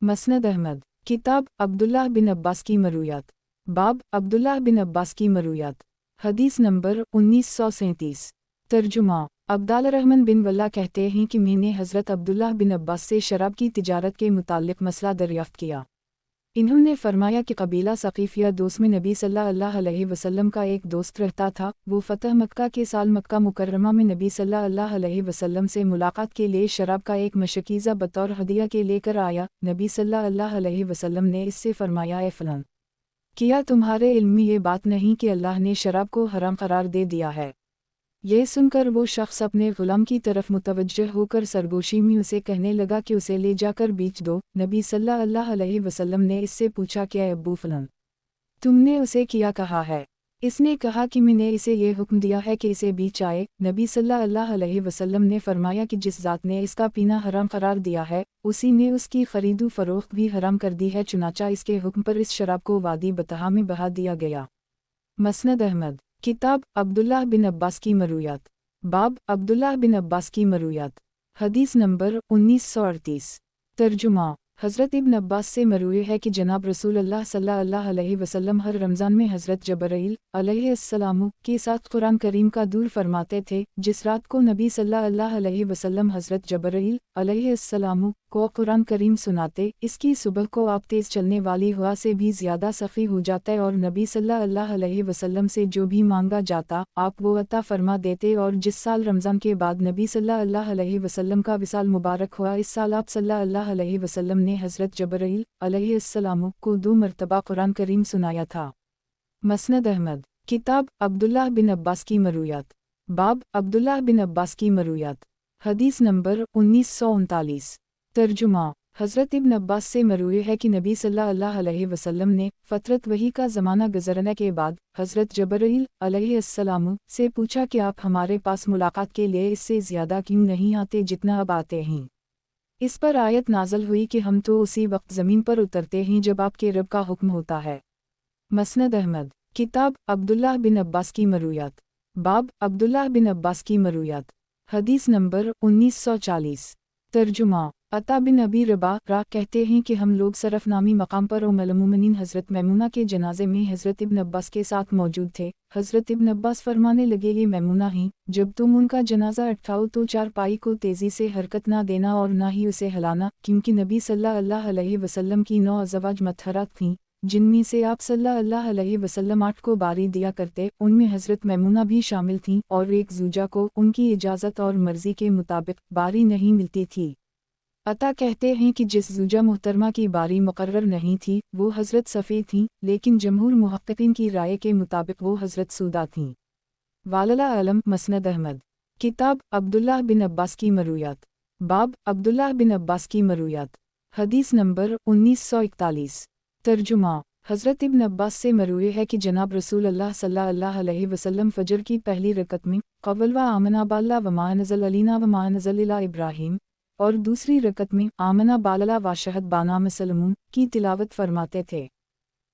Speaker 1: मसनद अहमद। किताब अब्दुल्लाह बिन अब्बास की मरूयात। बाब अब्दुल्लाह बिन अब्बास की मरूयात। हदीस नंबर 1937। तर्जुमा। अब्दाल रहमान बिन वल्ला कहते हैं कि मैंने हज़रत अब्दुल्लाह बिन अब्बास से शराब की तिजारत के मुताल्लिक़ मसला दरियाफ़्त किया। इन्होंने फरमाया कि कबीला सकीफिया दोस्त में नबी सल्लल्लाहु अलैहि वसल्लम का एक दोस्त रहता था। वो फ़तह मक्का के साल मक्का मुकर्रमा में नबी सल्लल्लाहु अलैहि वसल्लम से मुलाकात के लिए शराब का एक मशकीज़ा बतौर हदिया के लेकर आया। नबी सल्लल्लाहु अलैहि वसल्लम ने इससे फरमाया, ए फलां, क्या तुम्हारे इल्म में ये बात नहीं कि अल्लाह ने शराब को हराम करार दे दिया है। यह सुनकर वो शख्स अपने गुलाम की तरफ मुतवज्जह होकर सरगोशी में उसे कहने लगा कि उसे ले जाकर बेच दो। नबी सल्लल्लाहु अलैहि वसल्लम ने इससे पूछा, क्या अब्बू फलन, तुमने उसे क्या कहा है? इसने कहा कि मैंने इसे ये हुक्म दिया है कि इसे बेच आए। नबी सल्लल्लाहु अलैहि वसल्लम ने फरमाया कि जिस ज़ात ने इसका पीना हराम करार दिया है, उसी ने उसकी खरीदो फरोख्त भी हराम कर दी है। चुनाचा इसके हुक्म पर इस शराब को वादी बतहा में बहा दिया गया। मसनद अहमद। किताब अब्दुल्लाह बिन अब्बास की मरूयात। बाब अब्दुल्लाह बिन अब्बास की मरूयात। हदीस नंबर 1938। तर्जुमा। हज़रत इब्न अब्बास से मरूए है कि जनाब रसूलुल्लाह सल्लल्लाहु अलैहि वसल्लम हर रमज़ान में हज़रत जबरील अलैहिस्सलाम के साथ कुरान करीम का दूर फरमाते थे। जिस रात को नबी सल्लल्लाहु अलैहि वसल्लम हज़रत जबरील अलैहिस्सलाम को कुरान करीम सुनाते, इसकी सुबह को आप तेज़ चलने वाली हवा से भी ज़्यादा सखी हो जाता और नबी सल्लल्लाहु अलैहि वसल्लम से जो भी मांगा जाता आप वो अता फरमा देते। और जिस साल रमज़ान के बाद नबी सल्लल्लाहु अलैहि वसल्लम का विसाल मुबारक हुआ, इस साल आप सल्लल्लाहु अलैहि वसल्लम ने हज़रत जबरील अलैहिस्सलाम को 2 मरतबा कुरान करीम सुनाया था। मसनद अहमद। किताब अब्दुल्लाह बिन अब्बास की मरूयात। बाब अब्दुल्लाह बिन अब्बास की मरूयात। हदीस नंबर 1939। तर्जुमा। हज़रत इब्न अब्बास से मरूए है कि नबी सल्लल्लाहु अलैहि वसल्लम ने फ़तरत वही का ज़माना गुज़रने के बाद हज़रत जबरील अलैहिस्सलाम से पूछा कि आप हमारे पास मुलाकात के लिए इससे ज़्यादा क्यों नहीं आते जितना अब आते हैं। इस पर आयत नाज़ल हुई कि हम तो उसी वक्त ज़मीन पर उतरते हैं जब आपके रब का हुक्म होता है। मसनद अहमद। किताब अब्दुल्लाह बिन अब्बास की मरूयात। बाब अब्दुल्लाह बिन अब्बास की मरूयात। हदीस नंबर 1940। तर्जुमा। अता बिन अबी रबा कहते हैं कि हम लोग सरफनामी मकाम पर उम्मुल मोमिनीन हज़रत मैमूना के जनाजे में हज़रत इब्न अब्बास के साथ मौजूद थे। हज़रत इब्न अब्बास फरमाने लगे, ये मैमूना ही, जब तुम उनका जनाजा उठाओ तो चारपाई को तेज़ी से हरकत ना देना और ना ही उसे हिलाना, क्योंकि नबी सल्लल्लाहु अलैहि वसल्लम की 9 अज़वाज मतहरात थीं, जिनमें से आप सल्लल्लाहु अलैहि वसल्लम 8 को बारी दिया करते, उनमें हज़रत मैमूना भी शामिल थीं और एक ज़ूजा को उनकी इजाज़त और मर्ज़ी के मुताबिक बारी नहीं मिलती थी। अता कहते हैं कि जिस ज़ूजा मुहतरमा की बारी मुकर्रर नहीं थी वो हज़रत सफ़ी थीं, लेकिन जमहूर मुहक्किकीन की राय के मुताबिक वो हज़रत सूदा थीं। वालला आलम। मसनद अहमद। किताब अब्दुल्लाह बिन अब्बास की मरूयात। बाब अब्दुल्लाह बिन अब्बास की मरूयात। हदीस नंबर 1941। तर्जुमा। हज़रत इब्न अब्बास से मरूए है कि जनाब रसूलुल्लाह सल्लल्लाहु अलैहि वसल्लम फ़जर की पहली रकत में क़व्ल व आमना बाल्ला व मा नज़ल अलीना व मा नज़ल इला इब्राहीम और दूसरी रकत में आमना बालला व शहद बाना मसलमून की तिलावत फरमाते थे।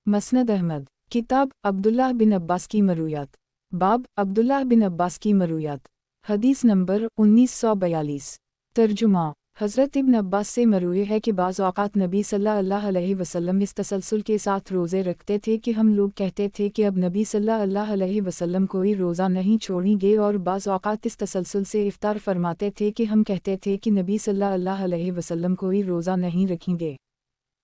Speaker 1: मसनद अहमद। किताब अब्दुल्लाह बिन अब्बास की मरूयात। बाब अब्दुल्लाह बिन अब्बास की मरूयात। हदीस नंबर 1942। तर्जुमा। हज़रत इब्न अब्बास से मरूए है कि बाज़ औक़ात नबी सल्लल्लाहु अलैहि वसल्लम इस तसलसल के साथ रोज़े रखते थे कि हम लोग कहते थे कि अब नबी सल्लल्लाहु अलैहि वसल्लम कोई रोज़ा नहीं छोड़ेंगे, और बाज़ औक़ात इस तसलसल से इफ्तार फरमाते थे कि हम कहते थे कि नबी सल्लल्लाहु अलैहि वसल्लम कोई रोज़ा नहीं रखेंगे।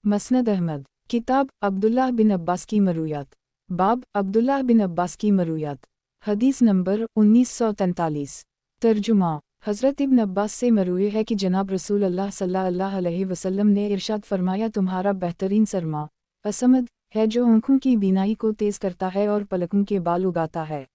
Speaker 1: मसनद अहमद। किताब अब्दुल्लाह बिन अब्बास की मरूयात। बाब अब्दुल्लाह बिन अब्बास की मरूयात। हदीस नंबर 1943। तर्जुमा। हज़रत इब्न अब्बास से मरूए है कि जनाब रसूलुल्लाह सल्लल्लाहु अलैहि वसल्लम ने इरशाद फरमाया, तुम्हारा बेहतरीन सरमा असमद है जो आँखों की बीनाई को तेज़ करता है और पलकों के बाल उगाता है।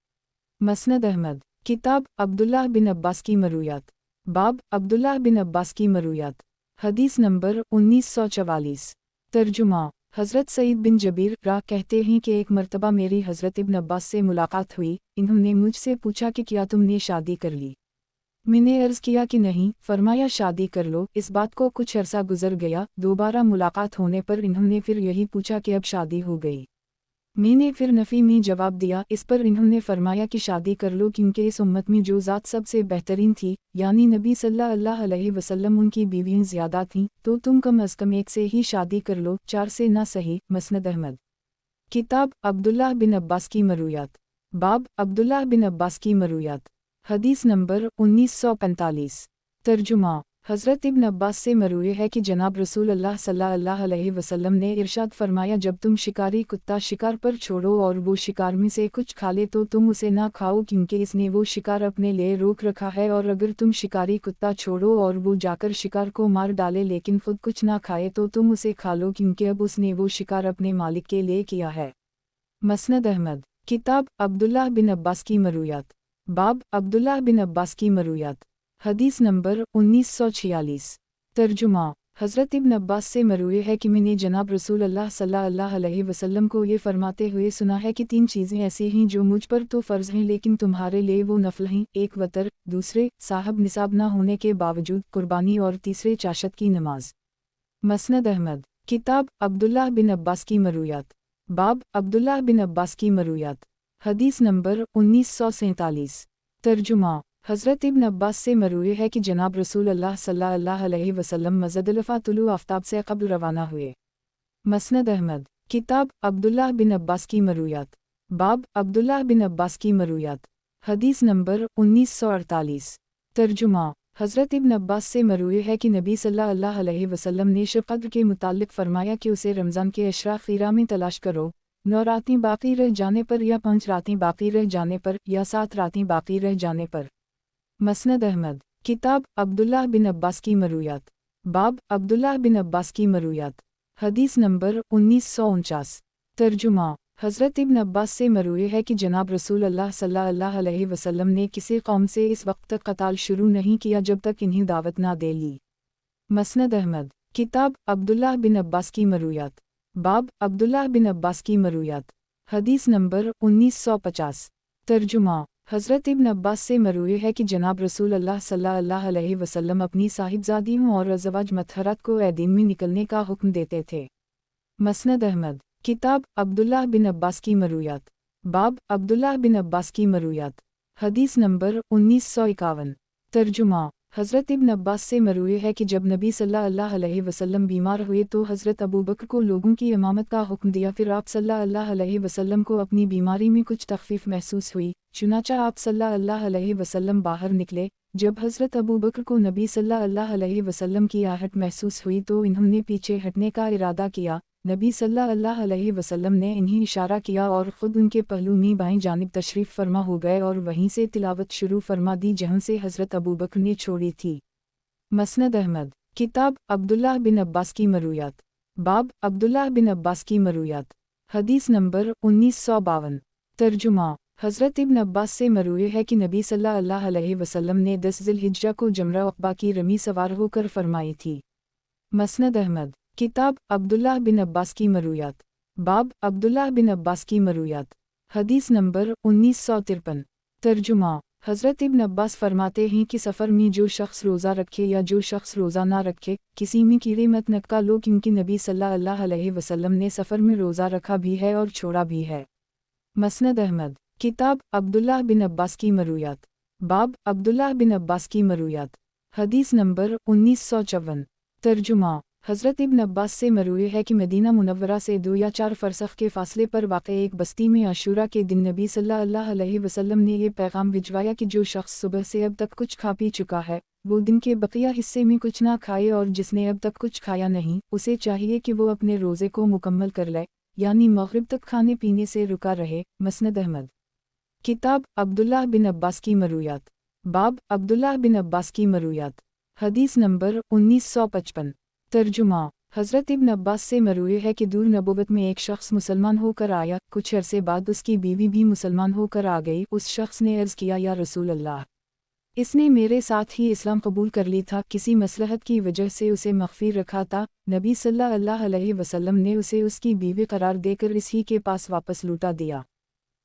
Speaker 1: मसनद अहमद। किताब अब्दुल्लाह बिन अब्बास की मरूयात। बाब अब्दुल्लाह बिन अब्बास की मरूयात। हदीस नंबर 1944। तर्जुमा। हज़रत सईद बिन जबीर कहते हैं कि एक मरतबा मेरी हज़रत इब्न अब्बास से मुलाकात हुई। इन्होंने मुझसे पूछा कि क्या तुमने शादी कर ली? मैंने अर्ज़ किया कि नहीं। फरमाया, शादी कर लो। इस बात को कुछ अरसा गुजर गया। दोबारा मुलाकात होने पर इन्होंने फिर यही पूछा कि अब शादी हो गई? मैंने फिर नफ़ी में जवाब दिया। इस पर इन्होंने फरमाया कि शादी कर लो, क्योंकि इस उम्मत में जो ज़ात सबसे बेहतरीन थी यानी नबी सल्लल्लाहु अलैहि वसल्लम उनकी बीवियाँ ज़्यादा थीं, तो तुम कम अज़ कम एक से ही शादी कर लो, 4 से ना सही। मसनद अहमद। किताब अब्दुल्लाह बिन अब्बास की मरूयात। बाब अब्दुल्लाह बिन अब्बास की मरूयात। हदीस नंबर 1945। तर्जुमा। हज़रत इब्न अब्बास से मरवी है कि जनाब रसूल अल्लाह सल्लल्लाहु अलैहि वसल्लम ने इरशाद फरमाया, जब तुम शिकारी कुत्ता शिकार पर छोड़ो और वो शिकार में से कुछ खा ले तो तुम उसे ना खाओ, क्योंकि इसने वो शिकार अपने लिए रोक रखा है। और अगर तुम शिकारी कुत्ता छोड़ो और वो जाकर शिकार को मार डाले लेकिन खुद कुछ ना खाए तो तुम उसे खा लो, क्योंकि अब उसने वो शिकार अपने मालिक के लिए किया है। मसनद अहमद। किताब अब्दुल्लाह बिन अब्बास की मरूयात। बाब अब्दुल्लाह बिन अब्बास की मरूयात। हदीस नंबर 1946। तर्जुमा। हज़रत इब्न अब्बास से मरवी है कि मैंने जनाब रसूल अल्लाह सल्लल्लाहु अलैहि वसल्लम को ये फरमाते हुए सुना है कि 3 चीज़ें ऐसी हैं जो मुझ पर तो फ़र्ज़ हैं लेकिन तुम्हारे लिए वो नफ़ल हैं। 1 वतर, दूसरे साहब निसाब ना होने के बावजूद कुर्बानी और तीसरे चाशत की नमाज। मसनद अहमद। किताब अब्दुल्लाह बिन अब्बास की मरूयात। बाब अब्दुल्लाह बिन अब्बास की मरूयात। हदीस नंबर 1947। तर्जुमा। हज़रत इब्न अब्बास से मरवी है कि जनाब रसूल अल्लाह सल्लल्लाहु अलैहि वसल्लम मज़दलफ़ा तुलू आफ्ताब से क़ब्ल रवाना हुए। मसनद अहमद। किताब अब्दुल्लाह बिन अब्बास की मरूयात। बाब अब्दुल्लाह बिन अब्बास की मरूयात। हदीस नंबर 1948। तर्जुमा। हज़रत इब्न अब्बास से मरवी है कि नबी सल्लल्लाहु अलैहि वसल्लम ने शब क़द्र के मुताल्लिक़ फ़रमाया कि उसे रमज़ान के अशरा खीरा में तलाश करो, 9 रातें बाकी रह जाने पर या 5 रातें बाकी रह जाने पर या 7 रातें बाकी रह जाने पर। मसनद अहमद। किताब अब्दुल्लाह बिन अब्बास की मरूयात। बाब अब्दुल्लाह बिन अब्बास की मरूयात। हदीस नंबर 1949। तर्जुमा। हज़रत इब्न अब्बास से मरवी है कि जनाब रसूल अल्लाह सल्लल्लाहु अलैहि वसल्लम ने किसी कौम से इस वक्त तक क़ताल शुरू नहीं किया जब तक इन्हें दावत ना दे ली। मसनद अहमद। किताब अब्दुल्लाह बिन अब्बास की मरूयात। बाब अब्दुल्लाह बिन अब्बास की मरूयात। हदीस नंबर 1950। तर्जुमा। हज़रत इब्न अब्बास से मरवी है कि जनाब रसूल अल्लाह सल्लल्लाहु अलैहि वसल्लम अपनी साहिबजादियों और अज़वाज मतहरत को ए दिन में निकलने का हुक्म देते थे। मसनद अहमद। किताब अब्दुल्लाह बिन अब्बास की मरूयात। बाब अब्दुल्लाह बिन अब्बास की मरूयात। हदीस नंबर 1951। तर्जुमा। हज़रत इब्न अब्बास से मरवी है कि जब नबी सल्लल्लाहु अलैहि वसल्लम बीमार हुए तो हज़रत अबू बकर को लोगों की इमामत का हुक्म दिया, फिर आप सल्लल्लाहु अलैहि वसल्लम को अपनी बीमारी में कुछ तख़फ़ीफ़ महसूस हुई, चुनांचे आप सल्लल्लाहु अलैहि वसल्लम बाहर निकले। जब हज़रत अबू बकर को नबी सल्लल्लाहु अलैहि वसल्लम की आहट महसूस हुई तो इन्होंने पीछे हटने का इरादा किया। नबी सल्लल्लाहु अलैहि वसल्लम ने इन्हें इशारा किया और ख़ुद उनके पहलू में बाएं जानिब तशरीफ़ फरमा हो गए और वहीं से तिलावत शुरू फरमा दी जहाँ से हज़रत अबू बकर ने छोड़ी थी। मसनद अहमद। किताब अब्दुल्लाह बिन अब्बास की मरूयात। बाब अब्दुल्लाह बिन अब्बास की मरूयात। हदीस नंबर 1952। तर्जुमा। हज़रत इब्न अब्बास से मरवी है कि नबी सल्लल्लाहु अलैहि वसल्लम ने 10 ज़िलहिज्जा को जमरा अक़बा की रमी सवार होकर फरमाई थी। मसनद अहमद। किताब अब्दुल्लाह बिन अब्बास की मरूयात। बाब अब्दुल्लाह बिन अब्बास की मरूयात। हदीस नंबर 1953। तर्जुमा। हज़रत इब्न अब्बास फरमाते हैं कि सफ़र में जो शख्स रोज़ा रखे या जो शख्स रोज़ा ना रखे, किसी में कीड़े मत नटका लो, क्योंकि नबी सल्लल्लाहु अलैहि वसल्लम ने सफ़र में रोज़ा रखा भी है और छोड़ा भी है। मसनद अहमद। किताब अब्दुल्लाह बिन अब्बास की मरूयात। बाब अब्दुल्लाह बिन अब्बास की मरूयात। हदीस नंबर 1954। तर्जुमा। हज़रत इब्न अब्बास से मरवी है कि मदीना मुनव्वरा से 2 या 4 फ़रसख़ के फ़ासले पर वाक़ एक बस्ती में आशूरा के दिन नबी सल्लल्लाहु अलैहि वसल्लम ने ये पैगाम भिजवाया कि जो शख्स सुबह से अब तक कुछ खा पी चुका है, वो दिन के बकिया हिस्से में कुछ ना खाए, और जिसने अब तक कुछ खाया नहीं, उसे चाहिए कि वो अपने रोज़े को मुकम्मल कर ले, यानी मग़रिब तक खाने पीने से रुका रहे। मसनद अहमद। किताब अब्दुल्लाह बिन अब्बास की मरूयात। बाब अब्दुल्लाह बिन अब्बास की मरूयात। हदीस नंबर 1955। तर्जुमा। हज़रत इब्न अब्बास से मरवी है कि दूर नबूवत में एक शख्स मुसलमान होकर आया, कुछ अरसे बाद उसकी बीवी भी मुसलमान होकर आ गई। उस शख्स ने अर्ज़ किया, या रसूल अल्लाह, इसने मेरे साथ ही इस्लाम कबूल कर ली था, किसी मसलहत की वजह से उसे मग़फ़ूर रखा था। नबी सल्लल्लाहु अलैहि वसल्लम ने उसे उसकी बीवी करार देकर इसी के पास वापस लौटा दिया।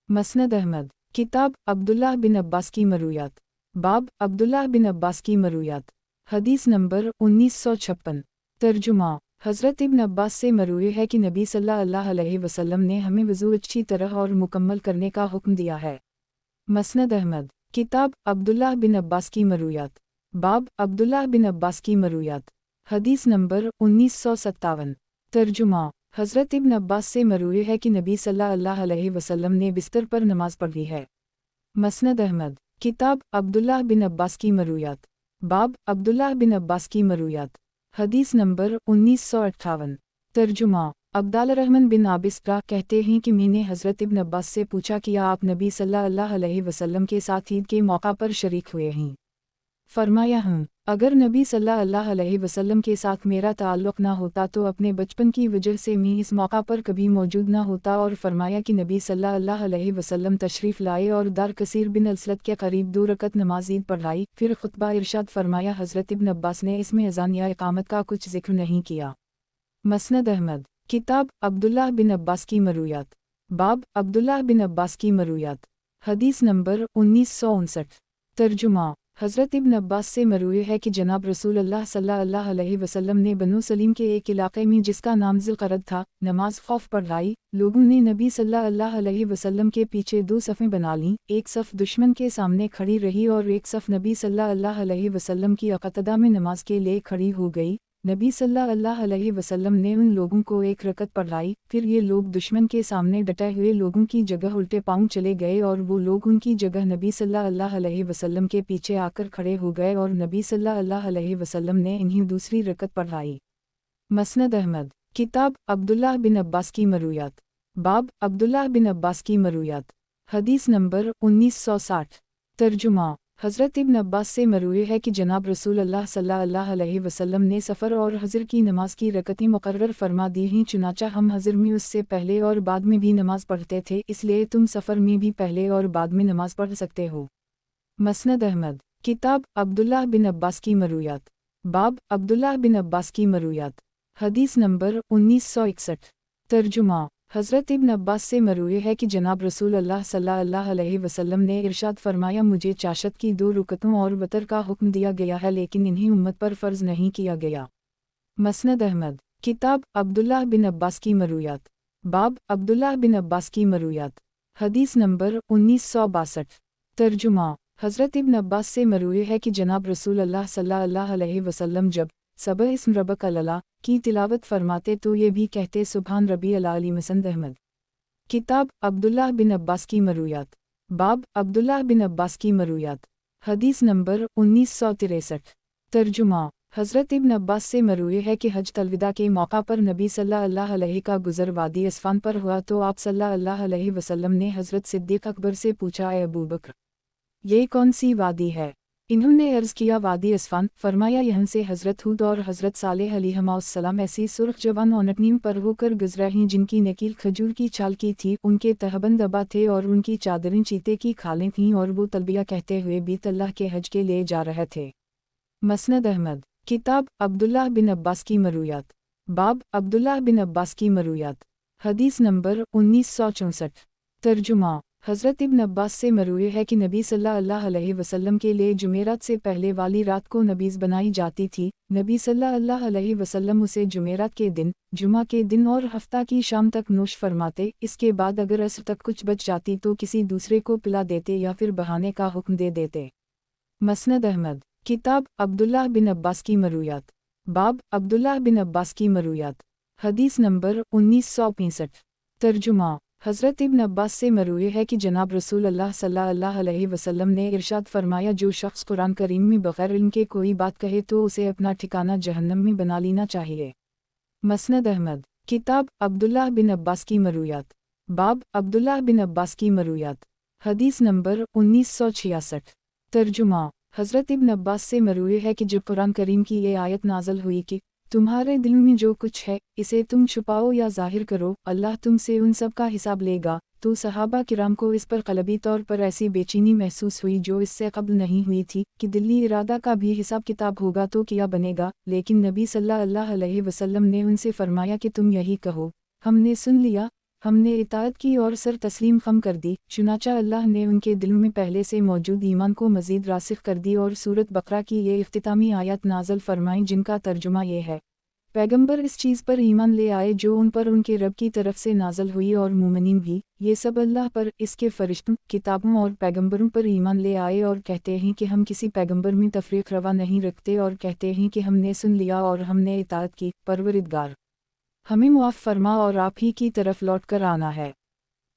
Speaker 1: मसनद अहमद। किताब अब्दुल्लाह बिन अब्बास की मरूयात। बाब अब्दुल्लाह बिन अब्बास की मरूयात। हदीस नंबर 1956। तर्जुमा। हज़रत इब्न अब्बास से मरवी है कि नबी सल्लल्लाहु अलैहि वसल्लम ने हमें वज़ू अच्छी तरह और मुकम्मल करने का हुक्म दिया है। मसनद अहमद। किताब अब्दुल्लाह बिन अब्बास की मरूयात। बाब अब्दुल्लाह बिन अब्बास की मरूयात। हदीस नंबर 1957। तर्जुमा। हज़रत इब्न अब्बास से मरवी है कि नबी सल्लल्लाहु अलैहि वसल्लम ने बिस्तर पर नमाज पढ़ी है। मसनद अहमद। किताब अब्दुल्लाह बिन अब्बास की मरूयात। बाब अब्दुल्लाह बिन अब्बास की मरूयात। हदीस नंबर 1958। तर्जुमा। अब्दुर्रहमान बिन आबिस्रा कहते हैं कि मैंने हज़रत इब्न अब्बास से पूछा कि आप नबी सल्लल्लाहु अलैहि वसल्लम के साथ ईद के मौका पर शरीक हुए हैं। फरमाया हूँ, अगर नबी सल्लल्लाहु अलैहि वसल्लम के साथ मेरा ताल्लुक़ ना होता तो अपने बचपन की वजह से मैं इस मौका पर कभी मौजूद ना होता। और फरमाया कि नबी सल्लल्लाहु अलैहि वसल्लम तशरीफ़ लाए और दार कसीर बिन अलसलत के करीब 2 रकत नमाज ईद पढ़ाई। फिर खुतबा इरशाद फरमाया। हज़रत इब्न अब्बास ने इसमें अज़ान या इक़ामत का कुछ ज़िक्र नहीं किया। मसनद अहमद। किताब अब्दुल्लाह बिन अब्बास की मरूयात। बाब अब्दुल्लाह बिन अब्बास की मरूयात। हदीस नंबर 1959। तर्जुमा। हज़रत इब्न अब्बास से मरूए है कि जनाब रसूलुल्लाह सल्लल्लाहु अलैहि वसल्लम ने बनु सलीम के एक इलाक़े में जिसका नाम ज़िलक़रद था, नमाज खौफ पढ़ाई। लोगों ने नबी सल्लल्लाहु अलैहि वसल्लम के पीछे 2 सफ़ें बना लीं, एक सफ़ दुश्मन के सामने खड़ी रही और एक सफ़ नबी सल्लल्लाहु अलैहि वसल्लम की अक़तदा में नमाज के लिए खड़ी हो गई। नबी सल्लल्लाहु अलैहि वसल्लम ने उन लोगों को 1 रकत पढ़ाई। फिर ये लोग दुश्मन के सामने डटे हुए लोगों की जगह उल्टे पांव चले गए और वो लोग उनकी जगह नबी सल्लल्लाहु अलैहि वसल्लम के पीछे आकर खड़े हो गए और नबी सल्लल्लाहु अलैहि वसल्लम ने इन्हीं दूसरी रकत पढ़ाई। मसनद अहमद। किताब अब्दुल्लाह बिन अब्बास की मरूयात। बाब अब्दुल्लाह बिन अब्बास की मरूयात। हदीस नंबर 1960। तर्जुमा। हज़रत इब्न अब्बास से मरूए है कि जनाब रसूलुल्लाह सल्लल्लाहु अलैहि वसल्लम ने सफ़र और हज़र की नमाज की रकतें मुक़र्रर फरमा दी हैं। चुनाचा हम हज़र में उससे पहले और बाद में भी नमाज पढ़ते थे, इसलिए तुम सफ़र में भी पहले और बाद में नमाज पढ़ सकते हो। मसनद अहमद। किताब अब्दुल्लाह बिन अब्बास की मरूयात। बाब अब्दुल्लाह बिन अब्बास की मरूयात। हदीस नंबर 1961। तर्जुमा। हज़रत इब्न अब्बास से मरूए है कि जनाब रसूलुल्लाह सल्लल्लाहु अलैहि वसल्लम ने इरशाद फरमाया, मुझे चाशत की 2 रुकतों और वतर का हुक्म दिया गया है, लेकिन इन्हें उम्मत पर फ़र्ज़ नहीं किया गया। मसनद अहमद। किताब अब्दुल्लाह बिन अब्बास की मरूयात। बाब अब्दुल्लाह बिन अब्बास की मरूयात। हदीस नंबर 1962। तर्जुमा। हज़रत इब्न अब्बास से मरूए है कि जनाब रसूलुल्लाह सल्लल्लाहु अलैहि वसल्लम जब सबह इस्म रब्बक अला की तिलावत फरमाते तो ये भी कहते सुभान रब्बी अली। मसनद अहमद। किताब अब्दुल्लाह बिन अब्बास की मरूयात। बाब अब्दुल्लाह बिन अब्बास की मरूयात। हदीस नंबर 1963। तर्जुमा। हज़रत इब्न अब्बास से मरूए है कि हज अलविदा के मौका पर नबी सल्लल्लाहु अलैहि का गुज़र वादी अस्फ़ान पर हुआ तो आप सल्लल्लाहु अलैहि वसल्लम ने हज़रत सिद्दीक़ अकबर से पूछा, ए अबू बकर, ये कौन सी वादी है? इन्होंने अर्ज़ किया, वादी अस्फ़ान। फरमाया, यहाँ से हज़रत हूद और हज़रत सालेह अलैहिस्सलाम ऐसी सुर्ख जवान ओनटनियों पर होकर गुज़रा हैं जिनकी नकील खजूर की छाल की थी, उनके तहबंद अबा थे और उनकी चादरें चीते की खालें थीं और वो तलबिया कहते हुए बीत अल्लाह के हज के लिए जा रहे थे। मसनद अहमद। किताब अब्दुल्लाह बिन अब्बास की मरूयात। बाब अब्दुल्लाह बिन अब्बास की मरूयात। हदीस नंबर 1964। तर्जुमा। हज़रत इब्न अब्बास से मरूए है कि नबी सल्लल्लाहु अलैहि वसल्लम के लिए जुमेरात से पहले वाली रात को नबीज़ बनाई जाती थी। नबी सल्लल्लाहु अलैहि वसल्लम उसे जुमेरात के दिन, जुमा के दिन और हफ्ता की शाम तक नोश फरमाते। इसके बाद अगर असर तक कुछ बच जाती तो किसी दूसरे को पिला देते या फिर बहाने का हुक्म दे देते। मसनद अहमद। किताब अब्दुल्लाह बिन अब्बास की मरूयात। बाब अब्दुल्लाह बिन अब्बास की मरूयात। हदीस नंबर 1965। तर्जुमा। हज़रत इब्न अब्बास से मरूए है कि जनाब रसूलुल्लाह सल्लल्लाहु अलैहि वसल्लम ने इरशाद फरमाया, जो शख्स कुरान करीम में बग़ैर इल्म के कोई बात कहे तो उसे अपना ठिकाना जहन्नम में बना लेना चाहिए। मसनद अहमद। किताब अब्दुल्लाह बिन अब्बास की मरूयात। बाब अब्दुल्लाह बिन अब्बास की मरूयात। हदीस नंबर 1966। तर्जुमा। हज़रत इब्न अब्बास से मरूए है कि जब कुरान करीम की ये आयत नाज़ल हुई कि तुम्हारे दिल में जो कुछ है इसे तुम छुपाओ या ज़ाहिर करो, अल्लाह तुमसे उन सब का हिसाब लेगा, तो सहाबा किराम को इस पर क़ल्बी तौर पर ऐसी बेचैनी महसूस हुई जो इससे कब्ल नहीं हुई थी कि दिली इरादा का भी हिसाब किताब होगा तो क्या बनेगा। लेकिन नबी सल्लल्लाहु अलैहि वसल्लम ने उनसे फरमाया कि तुम यही कहो, हमने सुन लिया, हमने इताअत की और सर तस्लीम खम कर दी। चुनाचा अल्लाह ने उनके दिलों में पहले से मौजूद ईमान को मज़ीद रासिख कर दी और सूरत बकरा की ये इख्तितामी आयत नाज़ल फरमाई जिनका तर्जुमा ये है, पैगंबर इस चीज़ पर ईमान ले आए जो उन पर उनके रब की तरफ से नाज़ल हुई और मोमिनीन भी, ये सब अल्लाह पर, इसके फ़रिश्तों, किताबों और पैगंबरों पर ईमान ले आए और कहते हैं कि हम किसी पैगंबर में तफरीक रवा नहीं रखते और कहते हैं कि हमने सुन लिया और हमने इताअत की। परवरिदगार, हमें मुआफ़ फरमा और आप ही की तरफ लौट कर आना है।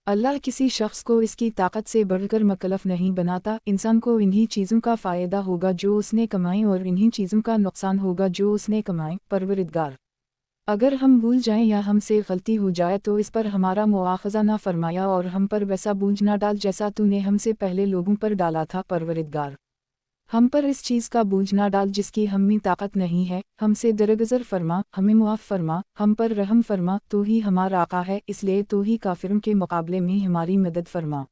Speaker 1: اللہ کسی شخص کو اس کی طاقت سے بڑھ کر مکلف نہیں بناتا، انسان کو انہی چیزوں کا فائدہ ہوگا جو اس نے کمائیں اور انہی چیزوں کا نقصان ہوگا جو اس نے کمائیں۔ پروردگار، اگر ہم بھول جائیں یا ہم سے غلطی ہو جائے تو اس پر ہمارا مواخذہ نہ فرمایا اور ہم پر ویسا بوجھ نہ ڈال جیسا تو نے ہم سے پہلے لوگوں پر ڈالا تھا۔ پروردگار، ہم پر اس چیز کا بوجھ نہ ڈال جس کی ہم میں طاقت نہیں ہے، ہم سے درگزر فرما، ہمیں معاف فرما، ہم پر رحم فرما، تو ہی ہمارا آقا ہے، اس لیے تو ہی کافروں کے مقابلے میں ہماری مدد فرما۔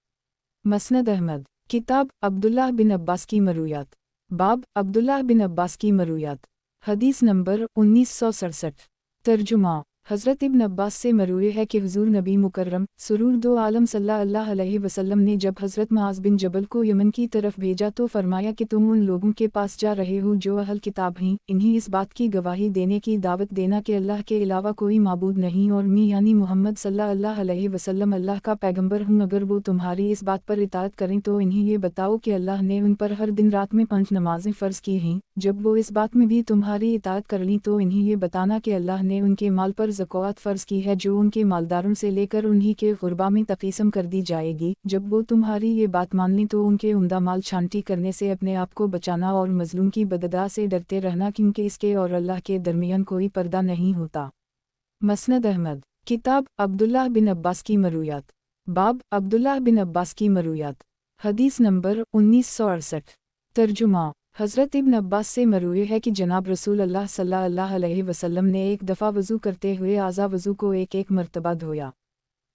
Speaker 1: مسند احمد، کتاب عبداللہ بن عباس کی مرویات، باب عبداللہ بن عباس کی مرویات، حدیث نمبر 1967۔ ترجمہ، حضرت ابن عباس سے مروی ہے کہ حضور نبی مکرم سرور دو عالم صلی اللہ علیہ وسلم نے جب حضرت معاذ بن جبل کو یمن کی طرف بھیجا تو فرمایا کہ تم ان لوگوں کے پاس جا رہے ہو جو اہل کتاب ہیں، انہیں اس بات کی گواہی دینے کی دعوت دینا کہ اللہ کے علاوہ کوئی معبود نہیں اور میں یعنی محمد صلی اللہ علیہ وسلم اللہ کا پیغمبر ہوں۔ اگر وہ تمہاری اس بات پر اطاعت کریں تو انہیں یہ بتاؤ کہ اللہ نے ان پر ہر دن رات میں 5 نمازیں فرض کی ہیں۔ جب وہ اس بات میں بھی تمہاری اطاعت کر لیں تو انہیں یہ بتانا کہ اللہ نے ان کے مال پر زکوٰۃ فرض کی ہے جو ان کے مالداروں سے لے کر انہی کے غربا میں تقسیم کر دی جائے گی۔ جب وہ تمہاری یہ بات مان لیں تو ان کے عمدہ مال چھانٹی کرنے سے اپنے آپ کو بچانا اور مظلوم کی بددعا سے ڈرتے رہنا، کیونکہ اس کے اور اللہ کے درمیان کوئی پردہ نہیں ہوتا۔ مسند احمد، کتاب عبداللہ بن عباس کی مرویات، باب عبداللہ بن عباس کی مرویات، حدیث نمبر 1968۔ ترجمہ، حضرت ابن عباس سے مروی ہے کہ جناب رسول اللہ صلی اللہ علیہ وسلم نے ایک دفعہ وضو کرتے ہوئے اعضاء وضو کو ایک مرتبہ دھویا۔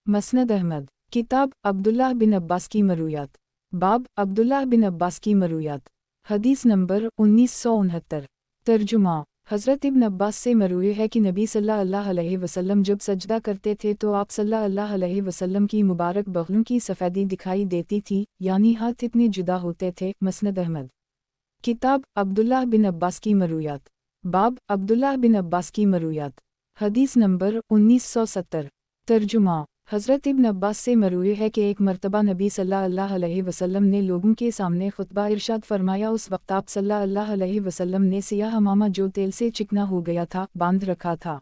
Speaker 1: مسند احمد، کتاب عبداللہ بن عباس کی مرویات، باب عبداللہ بن عباس کی مرویات، حدیث نمبر 1969۔ ترجمہ، حضرت ابن عباس سے مروی ہے کہ نبی صلی اللہ علیہ وسلم جب سجدہ کرتے تھے تو آپ صلی اللہ علیہ وسلم کی مبارک بغلوں کی سفیدی دکھائی دیتی تھی، یعنی ہاتھ اتنے جدا ہوتے تھے۔ مسند احمد، کتاب عبداللہ بن عباس کی مرویات، باب عبداللہ بن عباس کی مرویات، حدیث نمبر 1970۔ ترجمہ، حضرت ابن عباس سے مروی ہے کہ ایک مرتبہ نبی صلی اللہ علیہ وسلم نے لوگوں کے سامنے خطبہ ارشاد فرمایا، اس وقت آپ صلی اللہ علیہ وسلم نے سیاہ حمامہ جو تیل سے چکنا ہو گیا تھا باندھ رکھا تھا۔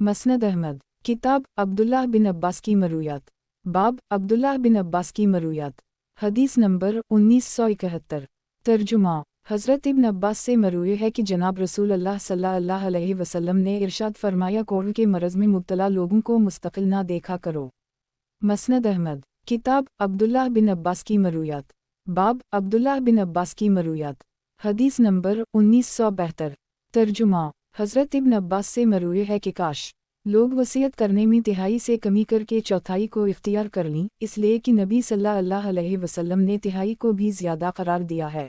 Speaker 1: مسند احمد، کتاب عبداللہ بن عباس کی مرویات، باب عبداللہ بن عباس کی مرویات، حدیث نمبر 1971۔ ترجمہ، حضرت ابن عباس سے مروی ہے کہ جناب رسول اللہ صلی اللہ علیہ وسلم نے ارشاد فرمایا، کوڑ کے مرض میں مبتلا لوگوں کو مستقل نہ دیکھا کرو۔ مسند احمد، کتاب عبداللہ بن عباس کی مرویات، باب عبداللہ بن عباس کی مرویات، حدیث نمبر 1972۔ ترجمہ، حضرت ابن عباس سے مروی ہے کہ کاش لوگ وصیت کرنے میں تہائی سے کمی کر کے چوتھائی کو اختیار کر لیں، اس لیے کہ نبی صلی اللہ علیہ وسلم نے تہائی کو بھی زیادہ قرار دیا ہے۔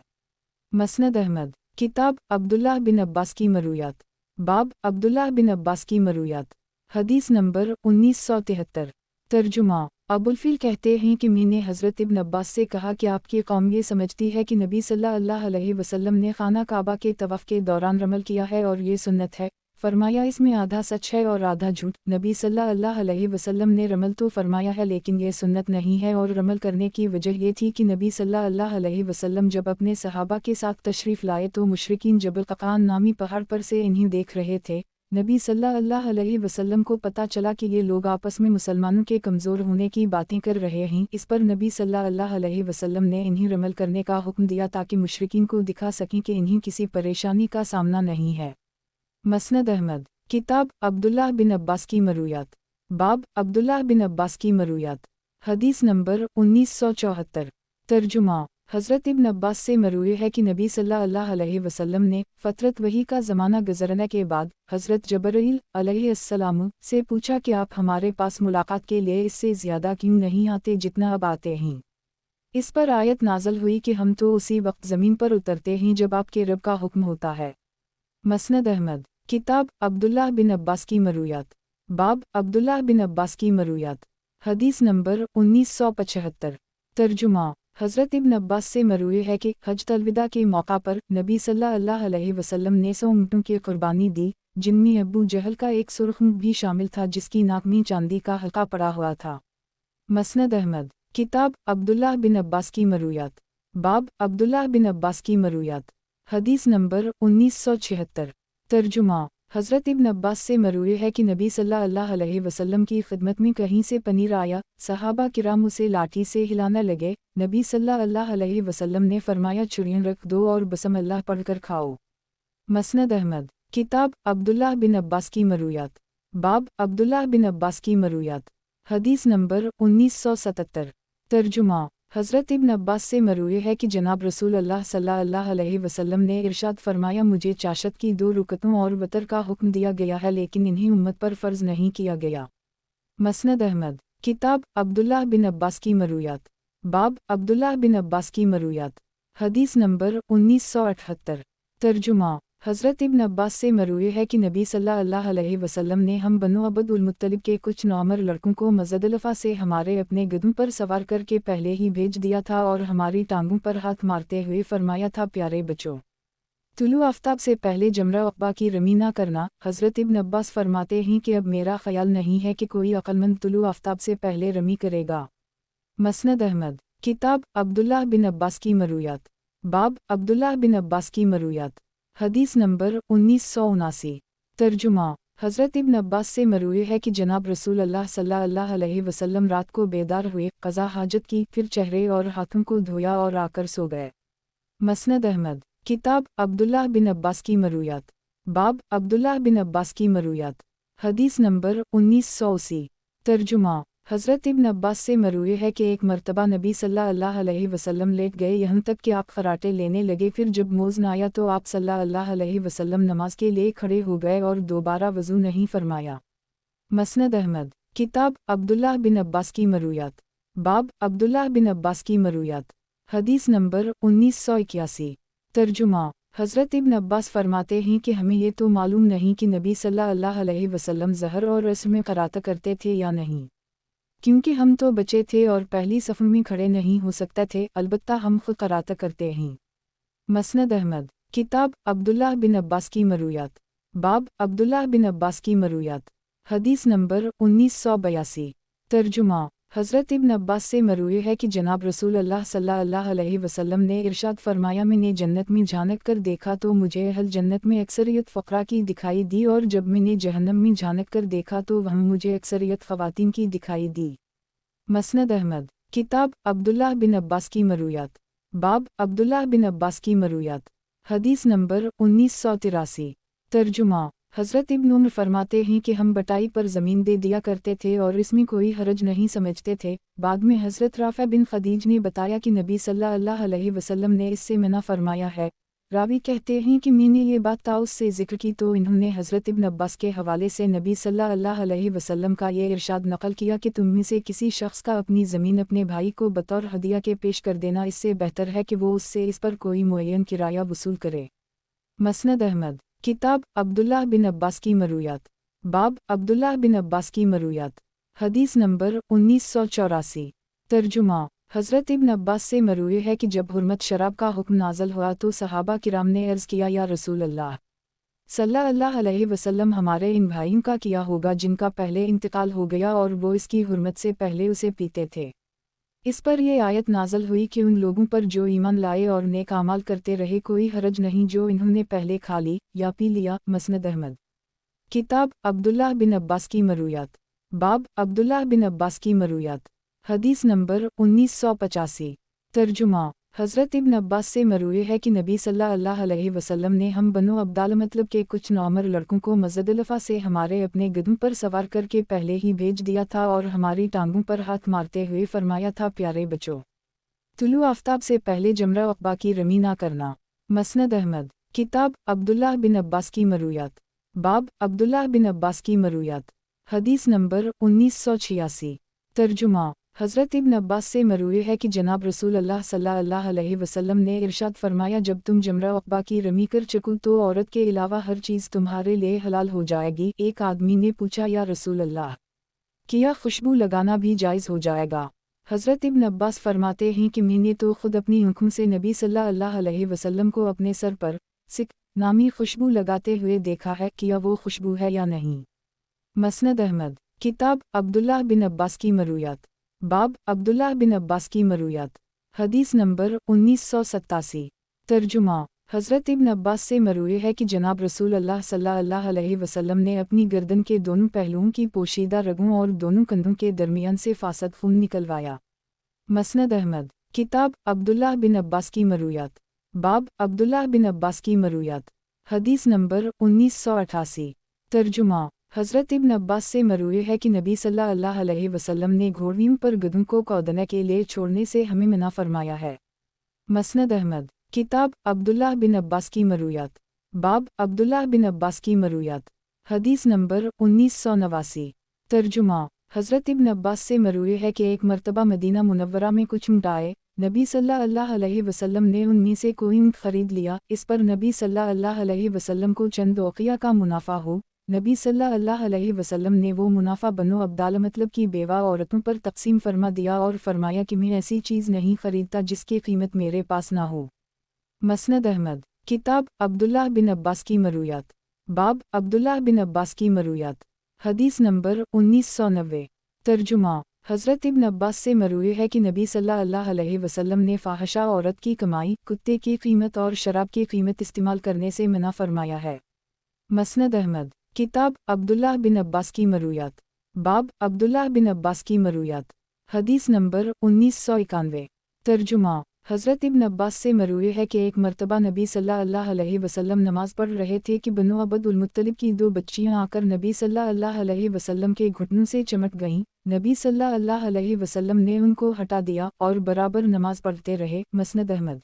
Speaker 1: مسند احمد، کتاب عبداللہ بن عباس کی مرویات، باب عبداللہ بن عباس کی مرویات، حدیث نمبر 1973۔ ترجمہ، ابوالفیل کہتے ہیں کہ میں نے حضرت ابن عباس سے کہا کہ آپ کی قوم یہ سمجھتی ہے کہ نبی صلی اللہ علیہ وسلم نے خانہ کعبہ کے طواف کے دوران رمل کیا ہے اور یہ سنت ہے۔ فرمایا، اس میں آدھا سچ ہے اور آدھا جھوٹ۔ نبی صلی اللہ علیہ وسلم نے رمل تو فرمایا ہے لیکن یہ سنت نہیں ہے، اور رمل کرنے کی وجہ یہ تھی کہ نبی صلی اللہ علیہ وسلم جب اپنے صحابہ کے ساتھ تشریف لائے تو مشرکین جبل ققان نامی پہاڑ پر سے انہیں دیکھ رہے تھے۔ نبی صلی اللہ علیہ وسلم کو پتہ چلا کہ یہ لوگ آپس میں مسلمانوں کے کمزور ہونے کی باتیں کر رہے ہیں، اس پر نبی صلی اللہ علیہ وسلم نے انہیں رمل کرنے کا حکم دیا تاکہ مشرکین کو دکھا سکیں کہ انہیں کسی پریشانی کا سامنا نہیں ہے۔ مسند احمد، کتاب عبداللہ بن عباس کی مرویات، باب عبداللہ بن عباس کی مرویات، حدیث نمبر 1974۔ ترجمہ، حضرت ابن عباس سے مروی ہے کہ نبی صلی اللہ علیہ وسلم نے فترت وحی کا زمانہ گزرنے کے بعد حضرت جبرائیل علیہ السلام سے پوچھا کہ آپ ہمارے پاس ملاقات کے لیے اس سے زیادہ کیوں نہیں آتے جتنا اب آتے ہیں؟ اس پر آیت نازل ہوئی کہ ہم تو اسی وقت زمین پر اترتے ہیں جب آپ کے رب کا حکم ہوتا ہے۔ مسند احمد، کتاب عبداللہ بن عباس کی مرویات، باب عبداللہ بن عباس کی مرویات، حدیث نمبر 1975۔ ترجمہ، حضرت ابن عباس سے مروی ہے کہ حجۃ الوداع کے موقع پر نبی صلی اللہ علیہ وسلم نے 100 اونٹوں کی قربانی دی، جن میں ابو جہل کا ایک سرخ اونٹ بھی شامل تھا جس کی ناک میں چاندی کا حلقہ پڑا ہوا تھا۔ مسند احمد، کتاب عبداللہ بن عباس کی مرویات، باب عبداللہ بن عباس کی مرویات، حدیث نمبر 1976۔ ترجمہ، हज़रत इब्न अब्बास से मरवी है कि नबी सल्लल्लाहु अलैहि वसल्लम की खिदमत में कहीं से पनीर आया, सहाबा किराम उसे लाठी से हिलाने लगे। नबी सल्लल्लाहु अलैहि वसल्लम ने फरमाया छुरियां रख दो और बसम अल्लाह पढ़कर खाओ। मसनद अहमद। किताब अब्दुल्लाह बिन अब्बास की मरूयात। बाब अब्दुल्लाह बिन अब्बास की मरूयात। हदीस नंबर 1977। तर्जुमा। हज़रत इब्न अब्बास से मरूए है कि जनाब रसूल अल्लाह सल्लल्लाहु अलैहि वसल्लम ने इरशाद फरमाया, मुझे चाशत की 2 रुकतों और वतर का हुक्म दिया गया है, लेकिन इन्हें उम्मत पर फ़र्ज़ नहीं किया गया। मसनद अहमद। किताब अब्दुल्लाह बिन अब्बास की मरूयात। बाब अब्दुल्लाह बिन अब्बास की मरूयात। हदीस नंबर 1978। तर्जुमा। हज़रत इब्न अब्बास से मरूए है कि नबी सल्लल्लाहु अलैहि वसल्लम ने हम बनु अब्दुल मुत्तलिब के कुछ नौमर लड़कों को मज़दलफ़ा से हमारे अपने गधों पर सवार करके पहले ही भेज दिया था और हमारी टांगों पर हाथ मारते हुए फरमाया था, प्यारे बच्चों, तुलू आफ्ताब से पहले जमरा अक़बा की रमी ना करना। हज़रत इब्न अब्बास फरमाते हैं कि अब मेरा ख़याल नहीं है कि कोई अक़लमंद तुलू आफ्ताब से पहले रमी करेगा। मसनद अहमद। किताब अब्दुल्लाह बिन अब्बास की मरूयात। बाब अब्दुल्लाह बिन अब्बास की मरूयात। हदीस नंबर 1979। तर्जुमा। हज़रत इब्न अब्बास से मरूए है कि जनाब रसूल अल्लाह सल्लल्लाहु अलैहि वसल्लम रात को बेदार हुए, क़ज़ा हाजत की, फिर चेहरे और हाथों को धोया और आकर सो गए। मसनद अहमद। किताब अब्दुल्लाह बिन अब्बास की मरूयात। बाब अब्दुल्लाह बिन अब्बास की मरूयात। हदीस नंबर 1980। तर्जुमा। हज़रत इब्न अब्बास से मरूए है कि एक मरतबा नबी सल्लल्लाहु अलैहि वसल्लम लेट गए, यहाँ तक कि आप खराटे लेने लगे। फिर जब मौज़न आया तो आप सल्लल्लाहु अलैहि वसल्लम नमाज के लिए खड़े हो गए और दोबारा वज़ू नहीं फरमाया। मसनद अहमद। किताब अब्दुल्लाह बिन अब्बास की मरूयात। बाब अब्दुल्लाह बिन अब्बास की मरूयात। हदीस नंबर 1981। तर्जुमा। हज़रत इब्न अब्बास फरमाते हैं कि हमें ये तो मालूम नहीं कि नबी सल्लल्लाहु अलैहि वसल्लम ज़हर और असर में क़रात करते थे या नहीं, क्योंकि हम तो बच्चे थे और पहली सफ़ में खड़े नहीं हो सकते थे, अलबत्ता हम खुद क़रात करते हैं। मसनद अहमद। किताब अब्दुल्लाह बिन अब्बास की मरूयात। बाब अब्दुल्लाह बिन अब्बास की मरूयात। हदीस नंबर 1982। तर्जुमा। हज़रत इब्न अब्बास से मरूए है कि जनाब रसूल अल्लाह सल्लल्लाहु अलैहि वसल्लम ने इरशाद फरमाया, मैंने जन्नत में झांक कर देखा तो मुझे अहल जन्नत में अक्सरियत फ़क़रा की दिखाई दी, और जब मैंने जहन्नम में झांक कर देखा तो वहाँ मुझे अक्सरियत ख़वातीन की दिखाई दी। मसनद अहमद। किताब अब्दुल्लाह बिन अब्बास की मरूयात। बाब अब्दुल्लाह बिन अब्बास की मरूयात। हदीस नंबर 1983। तर्जुमा। हज़रत इब्न उमर फरमाते हैं कि हम बटाई पर ज़मीन दे दिया करते थे और इसमें कोई हरज नहीं समझते थे। बाद में हज़रत राफ़ा बिन खदीज ने बताया कि नबी सल्लल्लाहु अलैहि वसल्लम ने इससे मना फरमाया है। रावी कहते हैं कि मैंने ये बात ताउस से ज़िक्र की तो इन्होंने हज़रत इब्न अब्बास के हवाले से नबी सल्लल्लाहु अलैहि वसल्लम का ये इरशाद नक़ल किया कि तुम में से किसी शख्स का अपनी ज़मीन अपने भाई को बतौर हदिया के पेश कर देना, इससे बेहतर है कि वो उससे इस पर कोई मुअय्यन किराया वसूल करे। मसनद अहमद। किताब अब्दुल्लाह बिन अब्बास की मरूयात। बाब अब्दुल्लाह बिन अब्बास की मरूयात। हदीस नंबर 1984। तर्जुमा। हज़रत इब्न अब्बास से मरूए है कि जब हुर्मत शराब का हुक्म नाज़ल हुआ तो सहाबा किराम ने अर्ज़ किया, या रसूल अल्लाह सल्लल्लाहु अलैहि वसल्लम, हमारे इन भाइयों का क्या होगा जिनका पहले इंतकाल हो गया और वो इसकी हुर्मत से पहले उसे पीते थे। इस पर यह आयत नाज़ल हुई कि उन लोगों पर जो ईमान लाए और नेक आमाल करते रहे कोई हरज नहीं जो इन्होंने पहले खा ली या पी लिया। मसनद अहमद। किताब अब्दुल्लाह बिन अब्बास की मरूयात। बाब अब्दुल्लाह बिन अब्बास की मरूयात। हदीस नंबर 1985। तर्जुमा। हज़रत इब्न अब्बास से मरूए है कि नबी सल्लल्लाहु अलैहि वसल्लम ने हम बनु अब्दाल मतलब के कुछ नौमर लड़कों को मज़दलफ़ा से हमारे अपने गधों पर सवार करके पहले ही भेज दिया था और हमारी टांगों पर हाथ मारते हुए फरमाया था, प्यारे बच्चों, तुलू आफ्ताब से पहले जमरा अक़बा की रमी ना करना। मसनद अहमद। किताब अब्दुल्लाह बिन अब्बास की मरूयात। बाब अब्दुल्लाह बिन अब्बास की मरूयात। हदीस नंबर 1986। तर्जुमा। हज़रत इब्न अब्बास से मरूए है कि जनाब रसूल अल्लाह सल्लल्लाहु अलैहि वसल्लम ने इरशाद फरमाया, जब तुम जमरा अक़बा की रमी कर चको तो औरत के अलावा हर चीज़ तुम्हारे लिए हलाल हो जाएगी। एक आदमी ने पूछा, या रसूल अल्लाह, क्या खुशबू लगाना भी जायज़ हो जाएगा? हज़रत इब्न अब्बास फरमाते हैं कि मैंने तो खुद अपनी आँखों से नबी सल्लल्लाहु अलैहि वसल्लम को अपने सर पर सिक नामी खुशबू लगाते हुए देखा है, क्या वो खुशबू है या नहीं। मसनद अहमद। किताब अब्दुल्लाह बिन अब्बास की मरूयात। बाब अब्दुल्लाह बिन अब्बास की मरूयात। हदीस नंबर 1987। तर्जुमा। हज़रत इब्न अब्बास से मरवी है कि जनाब रसूल अल्लाह सल्लल्लाहु अलैहि वसल्लम ने अपनी गर्दन के दोनों पहलुओं की पोशीदा रगों और दोनों कंधों के दरमियान से फासद खून निकलवाया। मसनद अहमद। किताब अब्दुल्लाह बिन अब्बास की मरूयात। बाब अब्दुल्लाह बिन अब्बास की मरूयात। हदीस नंबर 1988। तर्जुमा। हज़रत इब्न अब्बास से मरवी है कि नबी सल्लल्लाहु अलैहि वसल्लम ने घोड़ियों पर गधों को कौदने के लिए छोड़ने से हमें मना फरमाया है। मसनद अहमद। किताब अब्दुल्लाह बिन अब्बास की मरूयात। बाब अब्दुल्लाह बिन अब्बास की मरूयात। हदीस नंबर 1989। तर्जुमा। हज़रत इब्न अब्बास से मरवी है कि एक मरतबा मदीना मुनव्वरा में कुछ ऊँट आए, नबी सल्लल्लाहु अलैहि वसल्लम ने उनमें से कोई ऊँट खरीद लिया। इस पर नबी सल्लल्लाहु अलैहि वसल्लम को चंद औक़िया का मुनाफा हो। नबी सल्लल्लाहु अलैहि वसल्लम ने वो मुनाफा बनो अब्दाल मतलब की बेवा औरतों पर तकसीम फरमा दिया और फरमाया कि मैं ऐसी चीज़ नहीं खरीदता जिसकी कीमत मेरे पास ना हो। मसनद अहमद। किताब अब्दुल्लाह बिन अब्बास की मरूयात। बाब अब्दुल्लाह बिन अब्बास की मरूयात। हदीस नंबर 1990। तर्जुमा। हज़रत इब्न अब्बास से मरवी है कि नबी सल्लल्लाहु अलैहि वसल्लम ने फ़ाहिशा औरत की कमाई, कुत्ते की कीमत और शराब की कीमत इस्तेमाल करने से मना फरमाया है। मसनद अहमद। किताब अब्दुल्लाह बिन अब्बास की मरूयात। बाब अब्दुल्लाह बिन अब्बास की मरूयात। हदीस नंबर 1991। तर्जुमा। हज़रत इब्न अब्बास से मरवी है कि एक मरतबा नबी सल्लल्लाहु अलैहि वसल्लम नमाज पढ़ रहे थे कि बनु अब्दुल मुत्तलिब की दो बच्चियां आकर नबी सल्लल्लाहु अलैहि वसल्लम के घुटनों से चिमट गईं। नबी सल्लल्लाहु अलैहि वसल्लम ने उनको हटा दिया और बराबर नमाज पढ़ते रहे। मसनद अहमद।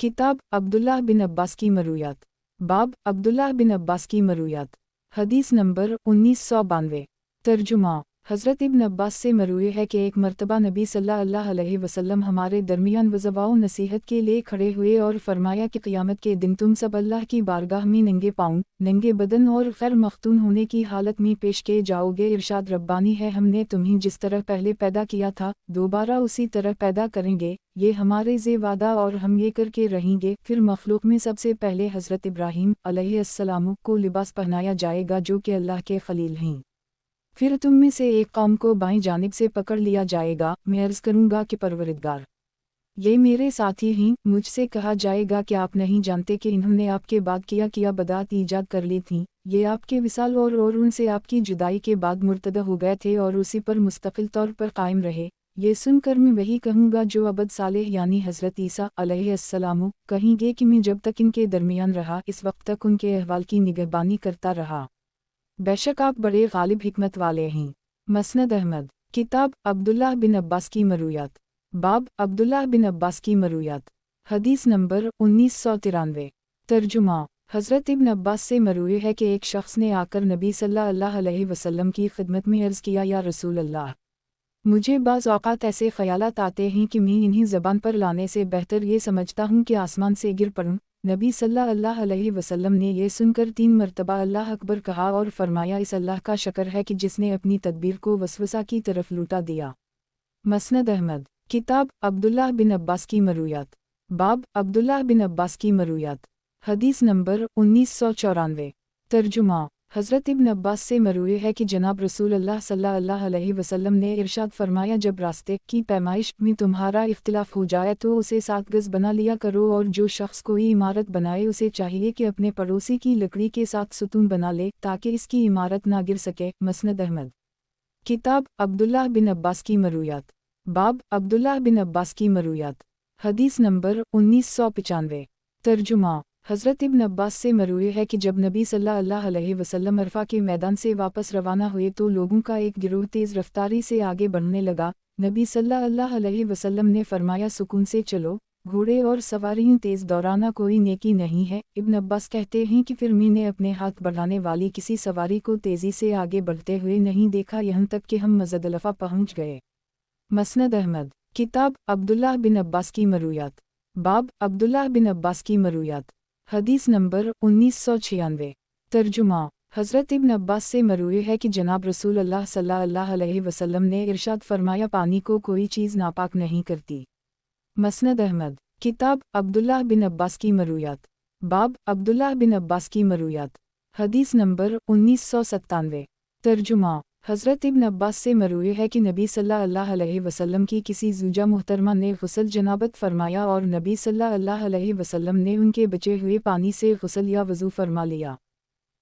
Speaker 1: किताब अब्दुल्लाह बिन अब्बास की मरूयात। बाब अब्दुल्लाह बिन अब्बास की मरूयात। हदीस नंबर 1992। तर्जुमा। हज़रत इब्न अब्बास से मरवी है कि एक मरतबा नबी सल्लल्लाहु अलैहि वसल्लम हमारे दरमियान वज़वाओ नसीहत के लिए खड़े हुए और फरमाया कि क़यामत के दिन तुम सब अल्लाह की बारगाह में नंगे पाँव, नंगे बदन और खैर मख्तून होने की हालत में पेश किए जाओगे। इरशाद रब्बानी है, हमने तुम्हें जिस तरह पहले पैदा किया था दोबारा उसी तरह पैदा करेंगे, ये हमारे से वादा और हम ये करके रहेंगे। फिर मखलूक में सबसे पहले हज़रत इब्राहीम अलैहिस्सलाम को लिबास पहनाया जाएगा जो कि अल्लाह के खलील हैं। फिर तुम में से एक कौम को बाईं जानिब से पकड़ लिया जाएगा। मैं अर्ज़ करूँगा कि परवरिदगार, ये मेरे साथी हैं। मुझसे कहा जाएगा कि आप नहीं जानते कि इन्होंने आपके बाद किया बदात ईजाद कर ली थी। ये आपके विसाल और उनसे आपकी जुदाई के बाद मुर्तदा हो गए थे और उसी पर मुस्तकिल तौर पर कायम रहे। ये सुनकर मैं वही कहूँगा जो अबद सालेह यानी हज़रत ईसा अलैहिस्सलाम कहेंगे कि मैं जब तक इनके दरमियान रहा इस वक्त तक उनके अहवाल की निगहबानी करता रहा। बेशक आप बड़े गालिब हिकमत वाले हैं। मसनद अहमद। किताब अब्दुल्लाह बिन अब्बास की मरूयात। बाब अब्दुल्लाह बिन अब्बास की मरूयात। हदीस नंबर 1993। तर्जुमा। हज़रत इब्न अब्बास से मरवी है कि एक शख्स ने आकर नबी सल्लल्लाहु अलैहि वसल्लम की खिदमत में अर्ज़ किया, या रसूल अल्लाह, मुझे बाज़ औक़ात ऐसे ख़यालात आते हैं कि मैं इन्हीं ज़बान पर लाने से बेहतर ये समझता हूँ कि आसमान से गिर पड़ूँ। नबी सल्लल्लाहु अलैहि वसल्लम ने ये सुनकर 3 मरतबा अल्लाह अकबर कहा और फरमाया, इस अल्लाह का शक्र है कि जिसने अपनी तदबीर को वसवसा की तरफ लूटा दिया। मसनद अहमद। किताब अब्दुल्लाह बिन अब्बास की मरूयात। बाब अब्दुल्लाह बिन अब्बास की मरूयात। हदीस नंबर 1994। तर्जुमा। हज़रत इब्न अब्बास से मरवी है कि जनाब रसूल अल्लाह सल्लल्लाहु अलैहि वसल्लम ने इरशाद फरमाया, जब रास्ते की पैमाइश में तुम्हारा इख्तिलाफ हो जाए तो उसे 7 गज़ बना लिया करो, और जो शख्स कोई इमारत बनाए उसे चाहिए कि अपने पड़ोसी की लकड़ी के 7 सुतून बना ले ताकि इसकी इमारत ना गिर सके। मसनद अहमद। किताब अब्दुल्लाह बिन अब्बास की मरूयात। बाब अब्दुल्लाह बिन अब्बास की मरूयात। हदीस नंबर 1995। तर्जुमा। हज़रत इब्न अब्बास से मरवी है कि जब नबी सल्लल्लाहु अलैहि वसल्लम अरफा के मैदान से वापस रवाना हुए तो लोगों का एक गिरोह तेज़ रफ्तारी से आगे बढ़ने लगा। नबी सल्लल्लाहु अलैहि वसल्लम ने फरमाया, सुकून से चलो, घोड़े और सवारियों तेज़ दौड़ाना कोई नेकी नहीं है। इब्न अब्बास कहते हैं कि फिर मैंने अपने हाथ बढ़ाने वाली किसी सवारी को तेज़ी से आगे बढ़ते हुए नहीं देखा, यहाँ तक कि हम मज़दलफ़ा पहुँच गए। मसनद अहमद। किताब अब्दुल्लाह बिन अब्बास की मरूयात। बाब अब्दुल्लाह बिन अब्बास की मरूयात। हदीस नंबर 1996। तर्जुमा। हज़रत इब्न अब्बास से मरवी है कि जनाब रसूल अल्लाह सल्लल्लाहु अलैहि वसल्लम ने इरशाद फरमाया, पानी को कोई चीज़ नापाक नहीं करती। मसनद अहमद। किताब अब्दुल्लाह बिन अब्बास की मरूयात। बाब अब्दुल्लाह बिन अब्बास की मरूयात। हदीस नंबर 1997। तर्जुमा। حضرت ابن عباس سے مروی ہے کہ نبی صلی اللہ علیہ وسلم کی کسی زوجہ محترمہ نے غسل جنابت فرمایا اور نبی صلی اللہ علیہ وسلم نے ان کے بچے ہوئے پانی سے غسل یا وضو فرما لیا۔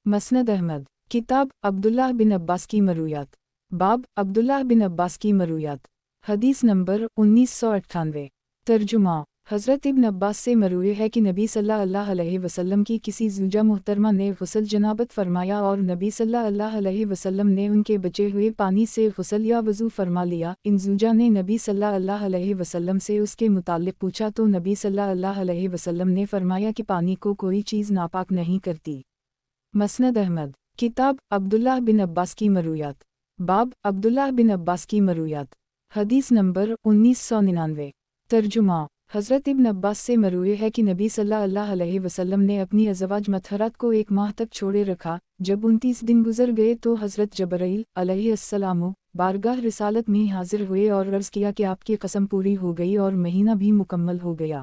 Speaker 1: مسند احمد، کتاب عبداللہ بن عباس کی مرویات، باب عبداللہ بن عباس کی مرویات، حدیث نمبر 1998۔ ترجمہ، حضرت ابن عباس سے مروی ہے کہ نبی صلی اللہ علیہ وسلم کی کسی زوجہ محترمہ نے غسل جنابت فرمایا اور نبی صلی اللہ علیہ وسلم نے ان کے بچے ہوئے پانی سے غسل یا وضو فرما لیا۔ ان زوجہ نے نبی صلی اللہ علیہ وسلم سے اس کے متعلق پوچھا تو نبی صلی اللہ علیہ وسلم نے فرمایا کہ پانی کو کوئی چیز ناپاک نہیں کرتی۔ مسند احمد، کتاب عبداللہ بن عباس کی مرویات، باب عبداللہ بن عباس کی مرویات، حدیث نمبر 1999۔ ترجمہ، حضرت ابن عباس سے مروی ہے کہ نبی صلی اللہ علیہ وسلم نے اپنی ازواج مطہرات کو 1 ماہ تک چھوڑے رکھا۔ جب 29 دن گزر گئے تو حضرت جبرائیل علیہ السلام بارگاہ رسالت میں حاضر ہوئے اور عرض کیا کہ آپ کی قسم پوری ہو گئی اور مہینہ بھی مکمل ہو گیا۔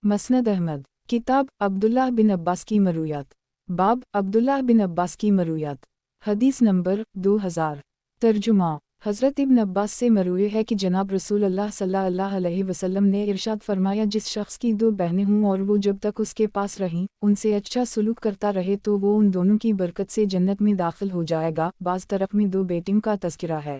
Speaker 1: مسند احمد، کتاب عبداللہ بن عباس کی مرویات، باب عبداللہ بن عباس کی مرویات، حدیث نمبر 2000۔ ترجمہ، حضرت ابن عباس سے مروی ہے کہ جناب رسول اللہ صلی اللہ علیہ وسلم نے ارشاد فرمایا، جس شخص کی 2 بہنیں ہوں اور وہ جب تک اس کے پاس رہیں ان سے اچھا سلوک کرتا رہے تو وہ ان دونوں کی برکت سے جنت میں داخل ہو جائے گا۔ بعض طرف میں 2 بیٹیوں کا تذکرہ ہے۔